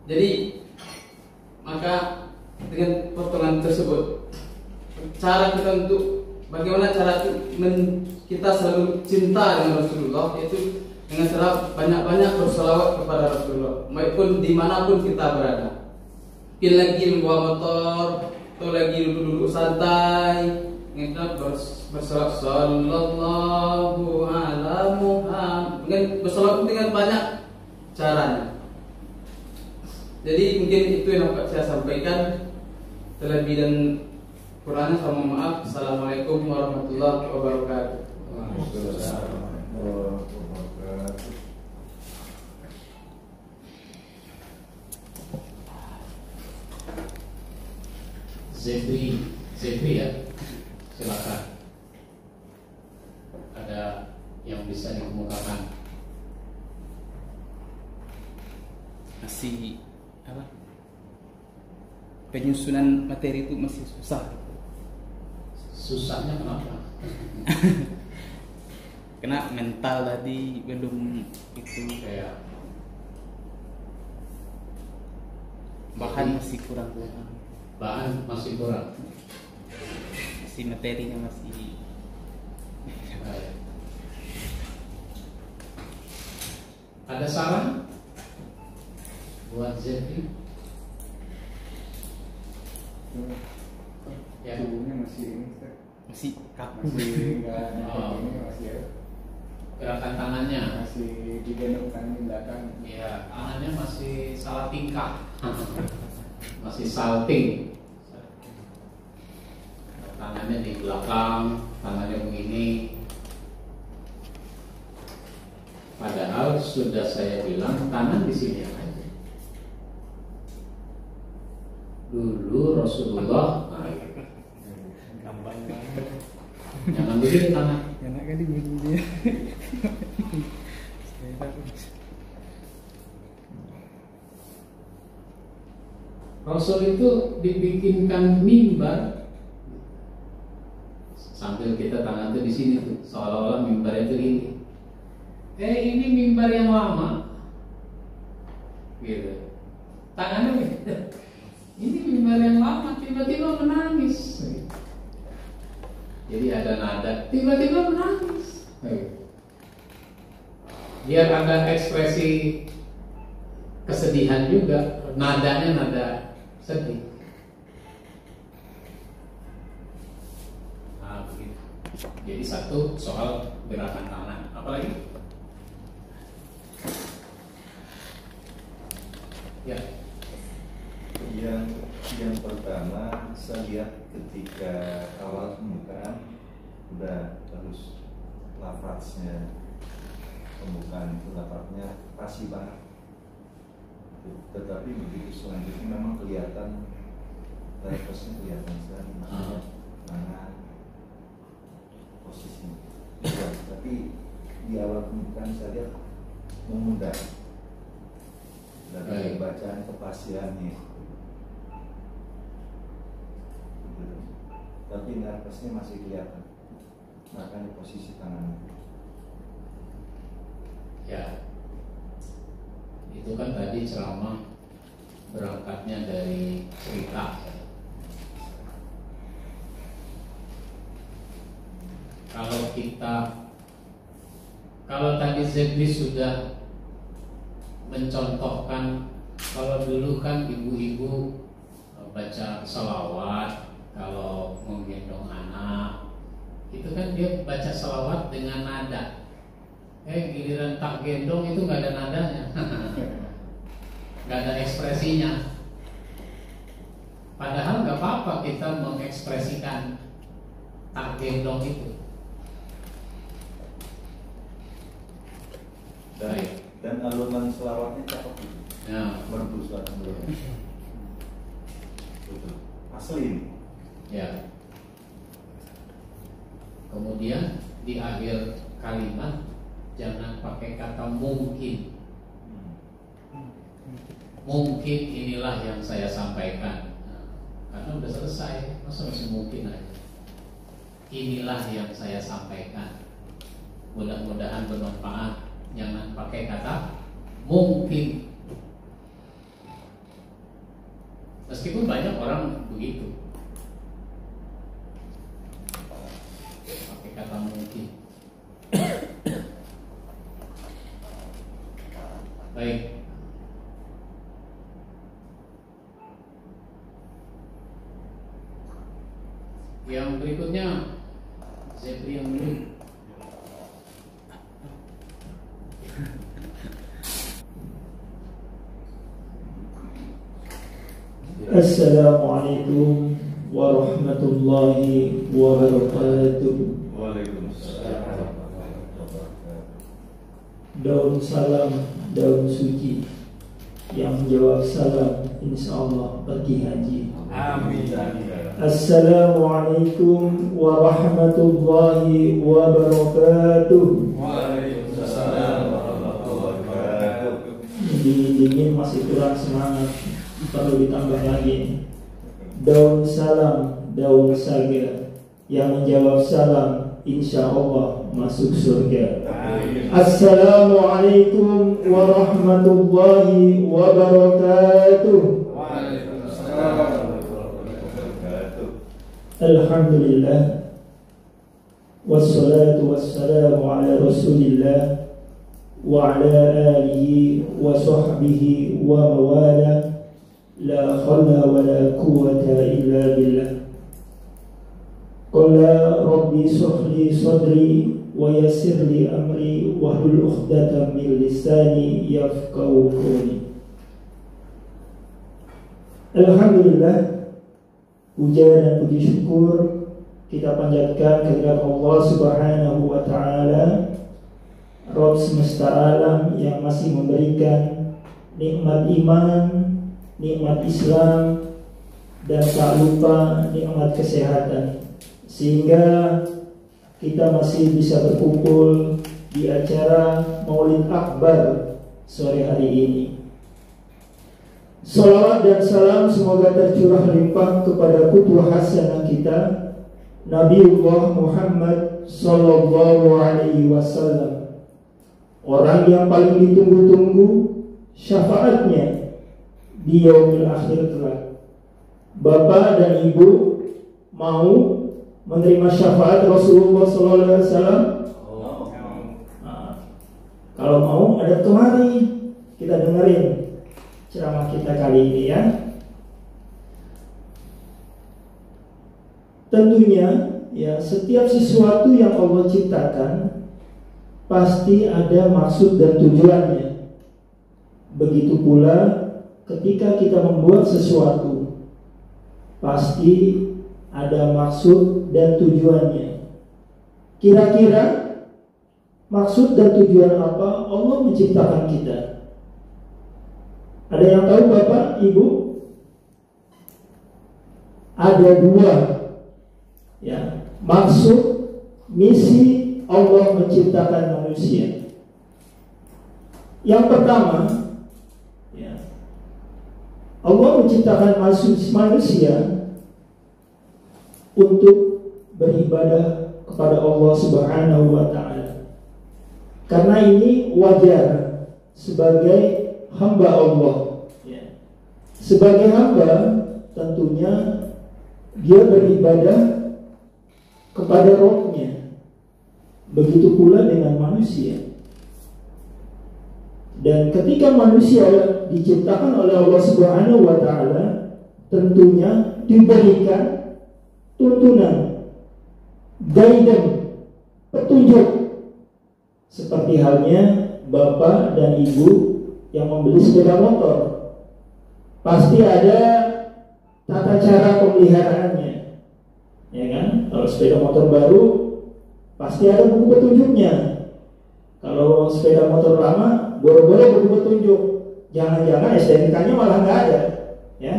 Jadi maka dengan potongan tersebut, cara kita untuk bagaimana cara kita selalu cinta dengan Rasulullah, yaitu dengan cara banyak-banyak bersolawat kepada Rasulullah, maupun dimanapun kita berada. Mungkin lagi membawa motor atau lagi duduk-duduk santai, kita bersolawat sallallahu ala Muhammad, bersolawat dengan banyak caranya. Jadi mungkin itu yang dapat saya sampaikan. Terlebih dan Kurangnya saya mohon maaf. Assalamualaikum warahmatullahi wabarakatuh. Zebri ya, silakan. Ada yang bisa dikemukakan? Masih apa? Penyusunan materi itu masih susah. Susahnya kenapa? Kena mental tadi belum itu, Kayak bahan masih kurang. bahan masih kurang. Masih materinya masih. Ada saran buat Zebri? Ya. Tubuhnya masih ini, Ustaz. Masih kaku. Masih enggak Oh. ini, masih ya. Gerakan tangannya, Masih digendongkan di belakang. ya tangannya masih salah tingkah, masih salting. Tangannya di belakang, tangannya begini. Padahal sudah saya bilang tangan di sini aja. Dulu Rasulullah, jangan begini tangan. Enak kali bunyinya. Rasul itu dibikinkan mimbar sambil kita tangan itu di sini tuh, seolah-olah mimbar itu ini. Ini mimbar yang lama, gitu. Tangannya gitu. Ini mimbar yang lama, tiba-tiba menangis. Jadi ada nada, tiba-tiba menangis. Biar ada ekspresi kesedihan juga, nadanya nada sedih. Nah, begitu. Jadi satu soal gerakan tangan. Apalagi? Ya. Yang pertama saya lihat ketika awal pembukaan udah terus lafaznya, pembukaan itu lafaznya pasti banget. Tetapi begitu selanjutnya memang kelihatan lafaznya kelihatan sekali, mana posisinya. Ya, tapi di awal pembukaan saya lihat memudar dari bacaan kepastiannya. Tapi nervesnya masih kelihatan, makanya posisi tangan. Ya, itu kan tadi ceramah berangkatnya dari cerita. Kalau tadi Zebri sudah mencontohkan, kalau dulu kan ibu-ibu baca salawat kalau menggendong anak, itu kan dia baca salawat dengan nada. Giliran tak gendong itu nggak ada nadanya, nggak ada ekspresinya. Padahal nggak apa-apa kita mengekspresikan tak gendong itu. Dan alunan selawatnya cakep. Ya, Merdu suara betul. Asli ini. Ya. Kemudian di akhir kalimat jangan pakai kata mungkin. Mungkin inilah yang saya sampaikan. Karena udah selesai, masa masih mungkin aja. Inilah yang saya sampaikan. Mudah-mudahan bermanfaat. Jangan pakai kata mungkin. Meskipun banyak orang begitu, pakai kata mungkin. Baik. Yang berikutnya Zebri yang dulu. Assalamualaikum warahmatullahi wabarakatuh. Waalaikumsalam. Daun salam, daun suci, yang menjawab salam insyaallah pergi haji. Amin. Assalamualaikum warahmatullahi wabarakatuh. Waalaikumsalam warahmatullahi wabarakatuh. Dingin masih kurang semangat, perlu ditambah lagi. Daun salam, daun saga, yang menjawab salam insyaallah masuk surga. Assalamualaikum warahmatullahi wabarakatuh. Alhamdulillah, wassalatu wassalamu ala rasulillah wa ala alihi wa sahbihi wa mawala, la khalla wa la quwwata illa billah. Qala rabbi shrah sadri wa yassir li amri wahlul 'uqdatam min lisani yafqahu qawli. Alhamdulillah, puja dan puji syukur kita panjatkan kehadirat Allah Subhanahu wa taala, Rabb semesta alam, yang masih memberikan nikmat iman, nikmat Islam, dan tak lupa nikmat kesehatan, sehingga kita masih bisa berkumpul di acara Maulid Akbar sore hari ini. Salawat dan salam semoga tercurah limpah kepada qudwah hasanah kita, Nabiullah Muhammad sallallahu alaihi wasallam, orang yang paling ditunggu-tunggu syafaatnya di yaumil akhir kelak. Bapak dan Ibu mau menerima syafaat Rasulullah sallallahu alaihi wasallam? Nah, kalau mau ada kemari, kita dengerin ceramah kita kali ini ya. Tentunya ya, setiap sesuatu yang Allah ciptakan pasti ada maksud dan tujuannya. Begitu pula ketika kita membuat sesuatu, pasti ada maksud dan tujuannya. Kira-kira maksud dan tujuan apa Allah menciptakan kita? Ada yang tahu Bapak, Ibu? Ada dua ya, maksud misi Allah menciptakan manusia. Yang pertama ya, Allah menciptakan manusia untuk beribadah kepada Allah Subhanahu wa taala. Karena ini wajar sebagai hamba Allah ya. Sebagai hamba tentunya dia beribadah kepada Rabb-Nya. Begitu pula dengan manusia. Dan ketika manusia diciptakan oleh Allah Subhanahu wa taala, tentunya diberikan tuntunan, guidance, petunjuk. Seperti halnya Bapak dan Ibu yang membeli sepeda motor, pasti ada tata cara pemeliharaannya, ya kan? Kalau sepeda motor baru, pasti ada buku petunjuknya. Kalau sepeda motor lama, boro-boro buku petunjuk. Jangan-jangan STNK-nya malah nggak ada, ya.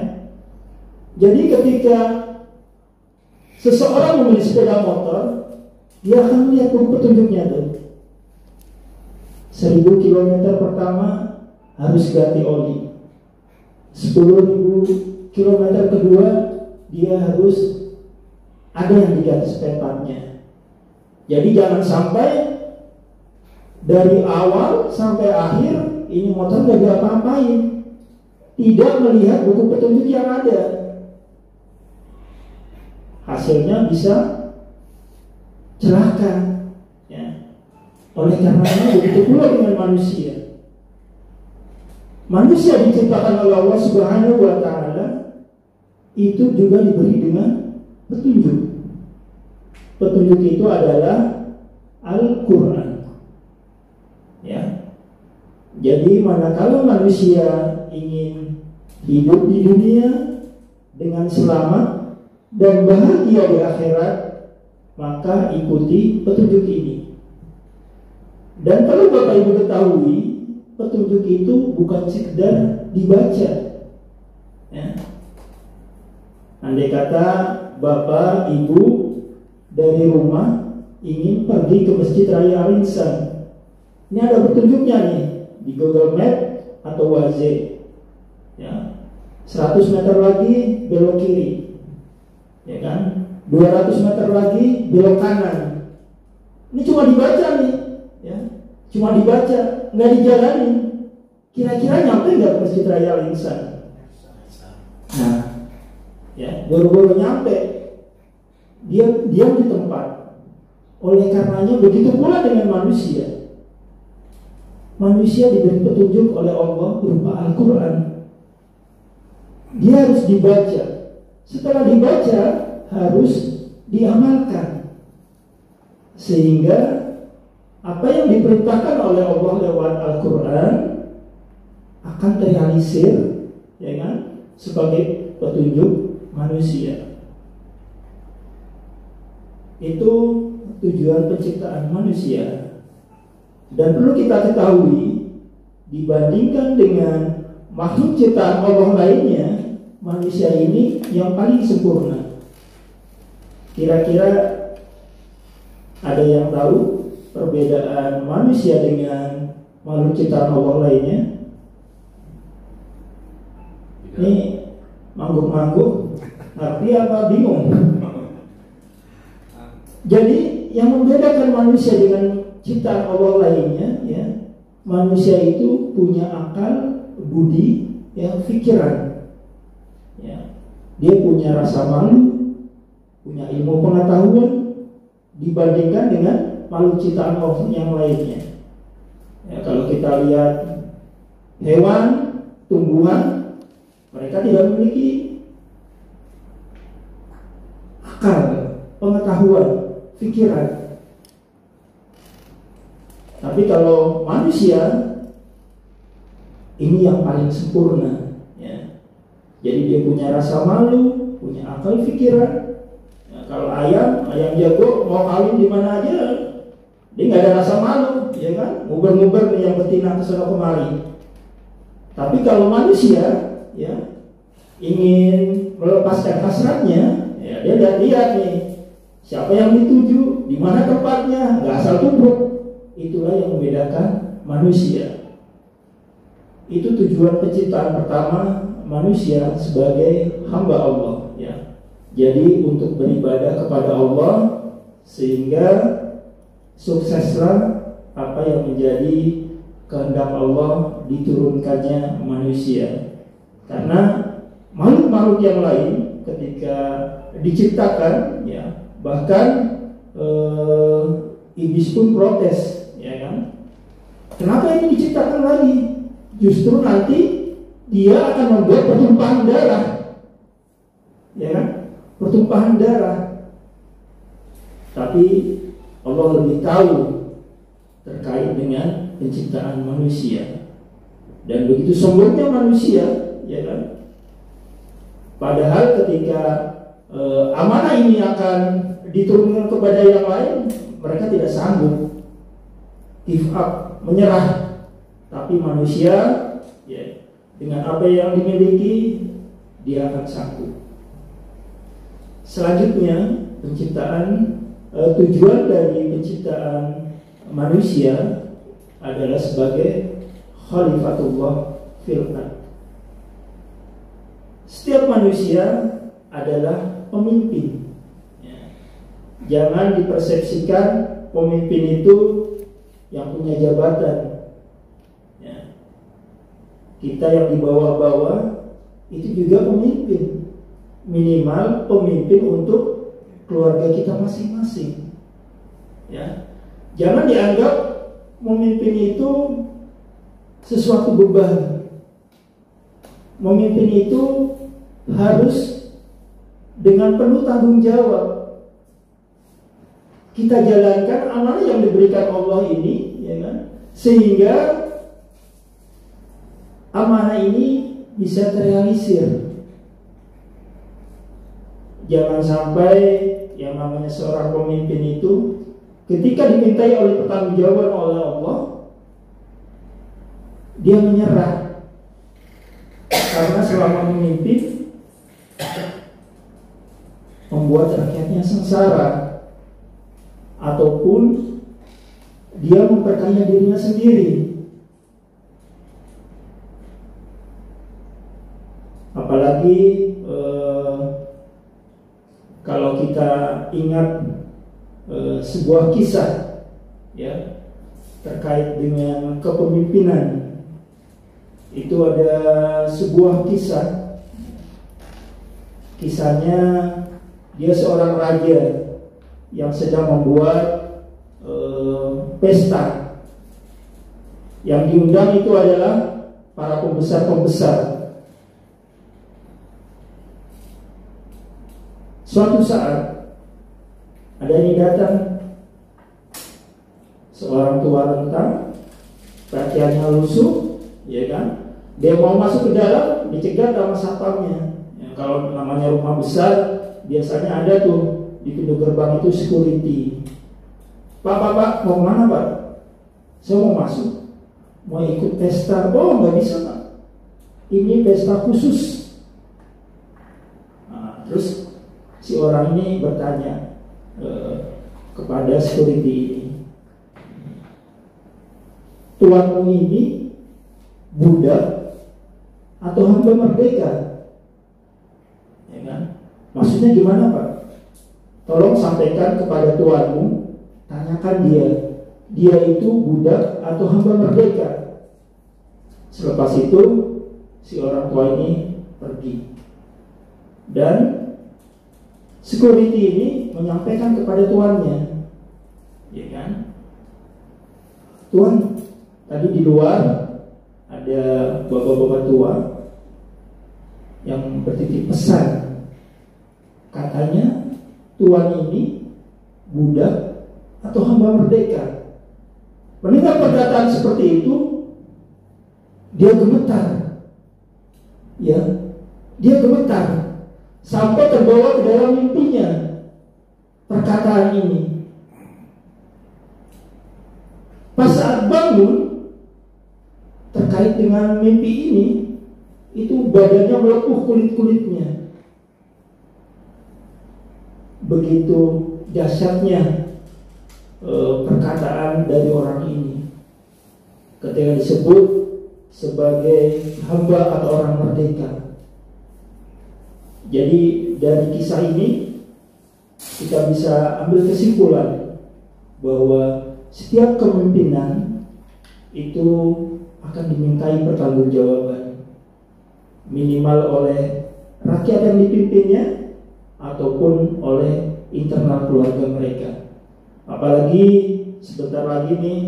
Jadi ketika seseorang membeli sepeda motor, dia akan melihat buku petunjuknya tuh. 1000 km pertama harus ganti oli. 10.000 km kedua dia harus ada yang diganti spare part-nya. Jadi jangan sampai dari awal sampai akhir ini motor nggak diapa-apain, tidak melihat buku petunjuk yang ada. Hasilnya bisa celaka ya. Oleh karenanya begitu pula dengan manusia. Manusia diciptakan oleh Allah Subhanahu wa taala itu juga diberi dengan petunjuk. Petunjuk itu adalah Al-Qur'an. Ya. Jadi manakala manusia ingin hidup di dunia dengan selamat, dan bahagia di akhirat, maka ikuti petunjuk ini. Dan perlu Bapak Ibu ketahui, petunjuk itu bukan sekedar dibaca. Ya. Andai kata Bapak Ibu dari rumah ingin pergi ke Masjid Raya Al-Insan, ini ada petunjuknya nih di Google Map atau Waze. Ya. 100 meter lagi belok kiri, ya kan? 200 meter lagi belok kanan. Ini cuma dibaca nih, ya. Cuma dibaca, nggak dijalanin. Kira-kira nyampe nggak ke Masjid Raya Al-Insan? Nah, ya, baru-baru nyampe, dia diam di tempat. Oleh karenanya begitu pula dengan manusia. Manusia diberi petunjuk oleh Allah berupa Al-Quran. Dia harus dibaca. Setelah dibaca harus diamalkan, sehingga apa yang diperintahkan oleh Allah lewat Al-Quran akan terrealisir, ya kan, sebagai petunjuk manusia. Itu tujuan penciptaan manusia. Dan perlu kita ketahui, dibandingkan dengan makhluk ciptaan Allah lainnya, manusia ini yang paling sempurna. Kira-kira ada yang tahu perbedaan manusia dengan makhluk ciptaan Allah lainnya? Ini mangguk-mangguk, ngerti apa bingung? Jadi yang membedakan manusia dengan ciptaan Allah lainnya, ya, manusia itu punya akal, budi, ya, pikiran. Ya, dia punya rasa malu, punya ilmu pengetahuan dibandingkan dengan makhluk ciptaan Allah yang lainnya. Ya, kalau kita lihat hewan, tumbuhan, mereka tidak memiliki akal, pengetahuan, pikiran. Tapi kalau manusia, ini yang paling sempurna, ya. Jadi dia punya rasa malu, punya akal pikiran. Ya, kalau ayam jago mau kawin di mana aja, dia nggak ada rasa malu, ya kan? Nguber-nguber nih yang betina kesana kemari. Tapi kalau manusia, ya, ingin melepaskan hasratnya, ya, dia lihat-lihat nih, siapa yang dituju, di mana tempatnya, nggak asal tubruk. Itulah yang membedakan manusia. Itu tujuan penciptaan pertama manusia sebagai hamba Allah, ya. Jadi untuk beribadah kepada Allah, sehingga sukseslah apa yang menjadi kehendak Allah diturunkannya manusia. Karena makhluk-makhluk yang lain ketika diciptakan, ya, bahkan iblis pun protes, ya kan? Kenapa ini diciptakan lagi? Justru nanti dia akan membuat pertumpahan darah, ya kan? Pertumpahan darah. Tapi Allah lebih tahu terkait dengan penciptaan manusia. Dan begitu sombongnya manusia, ya kan? Padahal ketika amanah ini akan diturunkan kepada yang lain, mereka tidak sanggup, give up, menyerah. Tapi manusia, ya, dengan apa yang dimiliki, dia akan sanggup. Selanjutnya, penciptaan, tujuan dari penciptaan manusia adalah sebagai khalifatullah fil ardh. Setiap manusia adalah pemimpin. Jangan dipersepsikan pemimpin itu yang punya jabatan. Ya. Kita yang di bawah-bawah itu juga pemimpin. Minimal pemimpin untuk keluarga kita masing-masing. Ya. Jangan dianggap memimpin itu sesuatu beban. Memimpin itu harus dengan penuh tanggung jawab. Kita jalankan amanah yang diberikan Allah ini, ya kan? Sehingga amanah ini bisa terrealisir. jangan sampai yang namanya seorang pemimpin itu ketika dimintai oleh pertanggungjawaban oleh Allah, dia menyerah karena selama memimpin membuat rakyatnya sengsara, ataupun dia memperkaya dirinya sendiri. Apalagi kalau kita ingat sebuah kisah ya terkait dengan kepemimpinan, itu ada sebuah kisahnya dia seorang raja yang sedang membuat pesta. Yang diundang itu adalah para pembesar-pembesar. Suatu saat ada yang datang, seorang tua renta, pakaiannya lusuh, ya kan? Dia mau masuk ke dalam, dicegat sama satpamnya. Ya, kalau namanya rumah besar, biasanya ada tuh di pintu gerbang itu security. Pak, mau kemana Pak? Saya mau masuk, mau ikut pesta. Oh, nggak bisa Pak, ini pesta khusus. Nah, terus si orang ini bertanya kepada security ini, tuanmu ini budak atau hamba merdeka? Ya kan? Maksudnya gimana Pak? Tolong sampaikan kepada tuanmu, tanyakan dia itu budak atau hamba merdeka. Selepas itu si orang tua ini pergi, dan security ini menyampaikan kepada tuannya, ya kan, Tuan, tadi di luar ada bapak-bapak tua yang bertitip pesan. Katanya tuan ini budak atau hamba merdeka. Mendengar perkataan seperti itu, dia gemetar. Ya, dia gemetar sampai terbawa ke dalam mimpinya perkataan ini. Pas saat bangun terkait dengan mimpi ini, itu badannya melepuh kulit-kulitnya. Begitu dahsyatnya perkataan dari orang ini ketika disebut sebagai hamba atau orang merdeka. Jadi dari kisah ini kita bisa ambil kesimpulan bahwa setiap kepemimpinan itu akan dimintai pertanggungjawaban, minimal oleh rakyat yang dipimpinnya ataupun oleh internal keluarga mereka. Apalagi sebentar lagi nih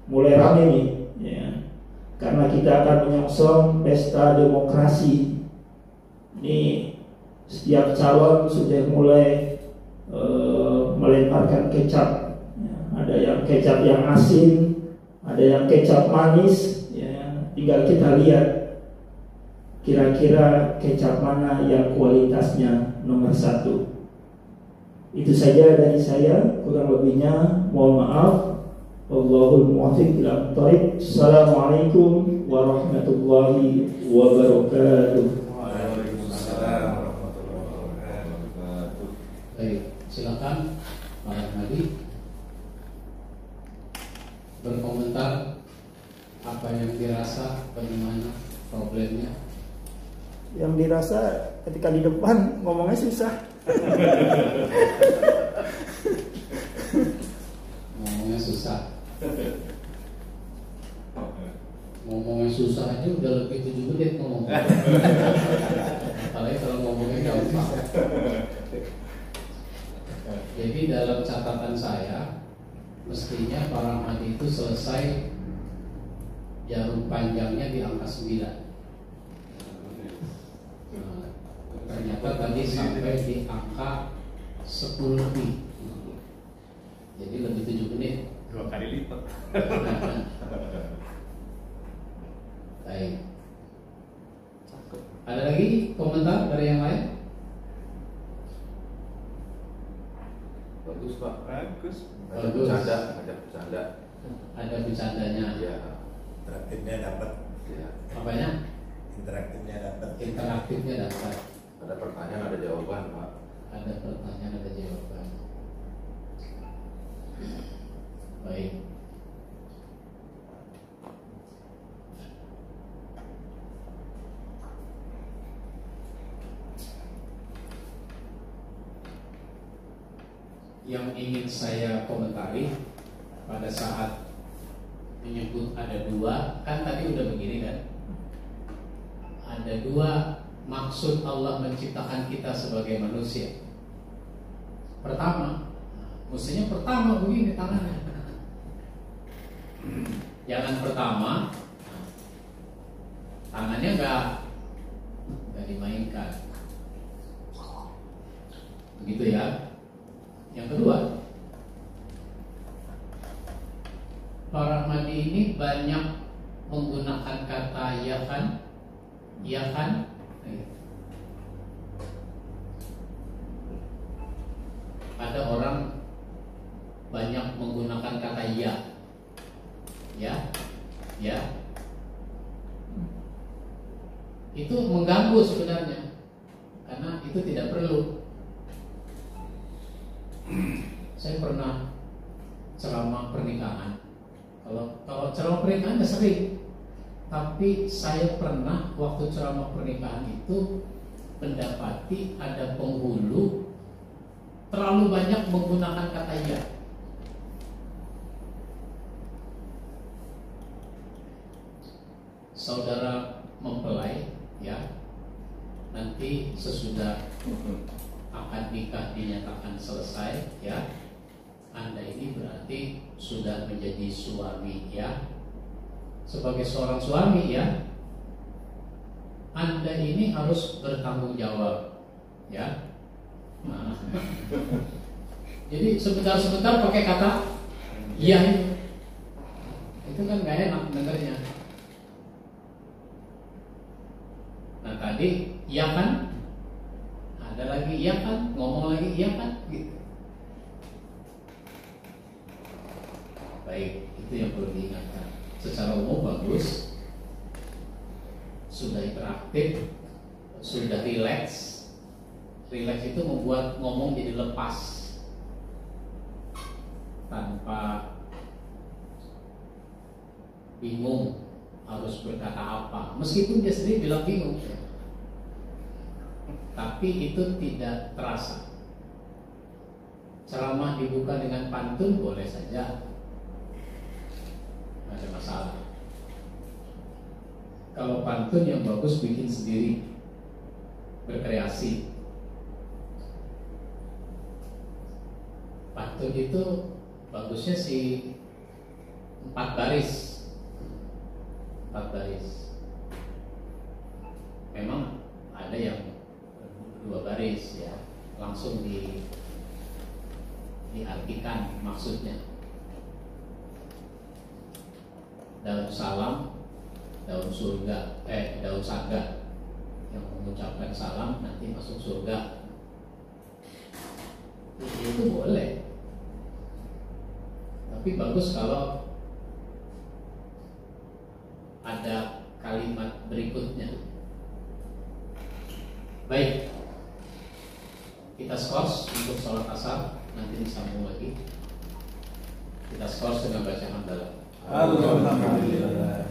mulai rame nih, ya, karena kita akan menyongsong pesta demokrasi. Ini setiap calon sudah mulai melemparkan kecap. Ya, ada yang kecap yang asin, ada yang kecap manis. Ya, tinggal kita lihat kira-kira kecap mana yang kualitasnya nomor 1. Itu saja dari saya, kurang lebihnya mohon maaf. Wallahul muwaffiq ila thoriq. Assalamualaikum warahmatullahi wabarakatuh. Waalaikumsalam warahmatullahi wabarakatuh. Baik, silakan Pak Ahmadi berkomentar apa yang dirasa, bagaimana problemnya. Yang dirasa ketika di depan ngomongnya susah. Ngomongnya susah. Ngomongnya susah aja udah lebih 7 menit ngomong. Apalagi kalau ngomongnya gampang. Jadi dalam catatan saya, mestinya Pak Rahmadi itu selesai jarum panjangnya di angka 9. Ternyata tadi sampai di angka 10 lebih. Jadi lebih 7 menit. 2 kali lipat. Baik. Ada lagi komentar dari yang lain? Ngajak bercanda, ngajak bercanda. Ada bercandanya. Iya. Interaktifnya dapat. Iya. Apanya? Interaktifnya dapat. Interaktifnya dapat. Ada pertanyaan, ada jawaban, Pak. Ada pertanyaan, ada jawaban. Baik. Yang ingin saya komentari pada saat menyebut ada dua, kan tadi udah begini kan, ada dua maksud Allah menciptakan kita sebagai manusia. Pertama, mestinya pertama begini tangannya. Jangan pertama tangannya nggak dimainkan, begitu ya. Yang kedua, para Ahmadi ini banyak menggunakan kata ya kan, ya kan. Ada orang banyak menggunakan kata ya, ya. Itu mengganggu sebenarnya, karena itu tidak perlu. Saya pernah ceramah pernikahan. Kalau ceramah pernikahan sering, tapi saya pernah waktu ceramah pernikahan itu mendapati ada penghulu terlalu banyak menggunakan kata ya. Saudara mempelai, ya, nanti sesudah akad nikah dinyatakan selesai, ya, Anda ini berarti sudah menjadi suami, ya. Sebagai seorang suami, ya, Anda ini harus bertanggung jawab, ya. Nah. Jadi sebentar-sebentar pakai kata iya itu kan gak enak dengarnya. Nah tadi iya kan, ada lagi iya kan, ngomong lagi iya kan, gitu. Baik, itu yang perlu diingatkan. Secara umum bagus, sudah interaktif, sudah rileks. Rileks itu membuat ngomong jadi lepas, tanpa bingung harus berkata apa. Meskipun dia sendiri bilang bingung, tapi itu tidak terasa. Ceramah dibuka dengan pantun boleh saja, tidak ada masalah. Kalau pantun yang bagus bikin sendiri, berkreasi. Pantun itu bagusnya sih 4 baris. 4 baris. Memang ada yang 2 baris, ya, langsung diartikan maksudnya. Daun salam, daun surga, daun saga, yang mengucapkan salam nanti masuk surga. Itu boleh. Tapi bagus kalau ada kalimat berikutnya. Baik, kita skors untuk sholat asar, nanti disambung lagi. Kita skors dengan bacaan hamdalah. Alhamdulillah.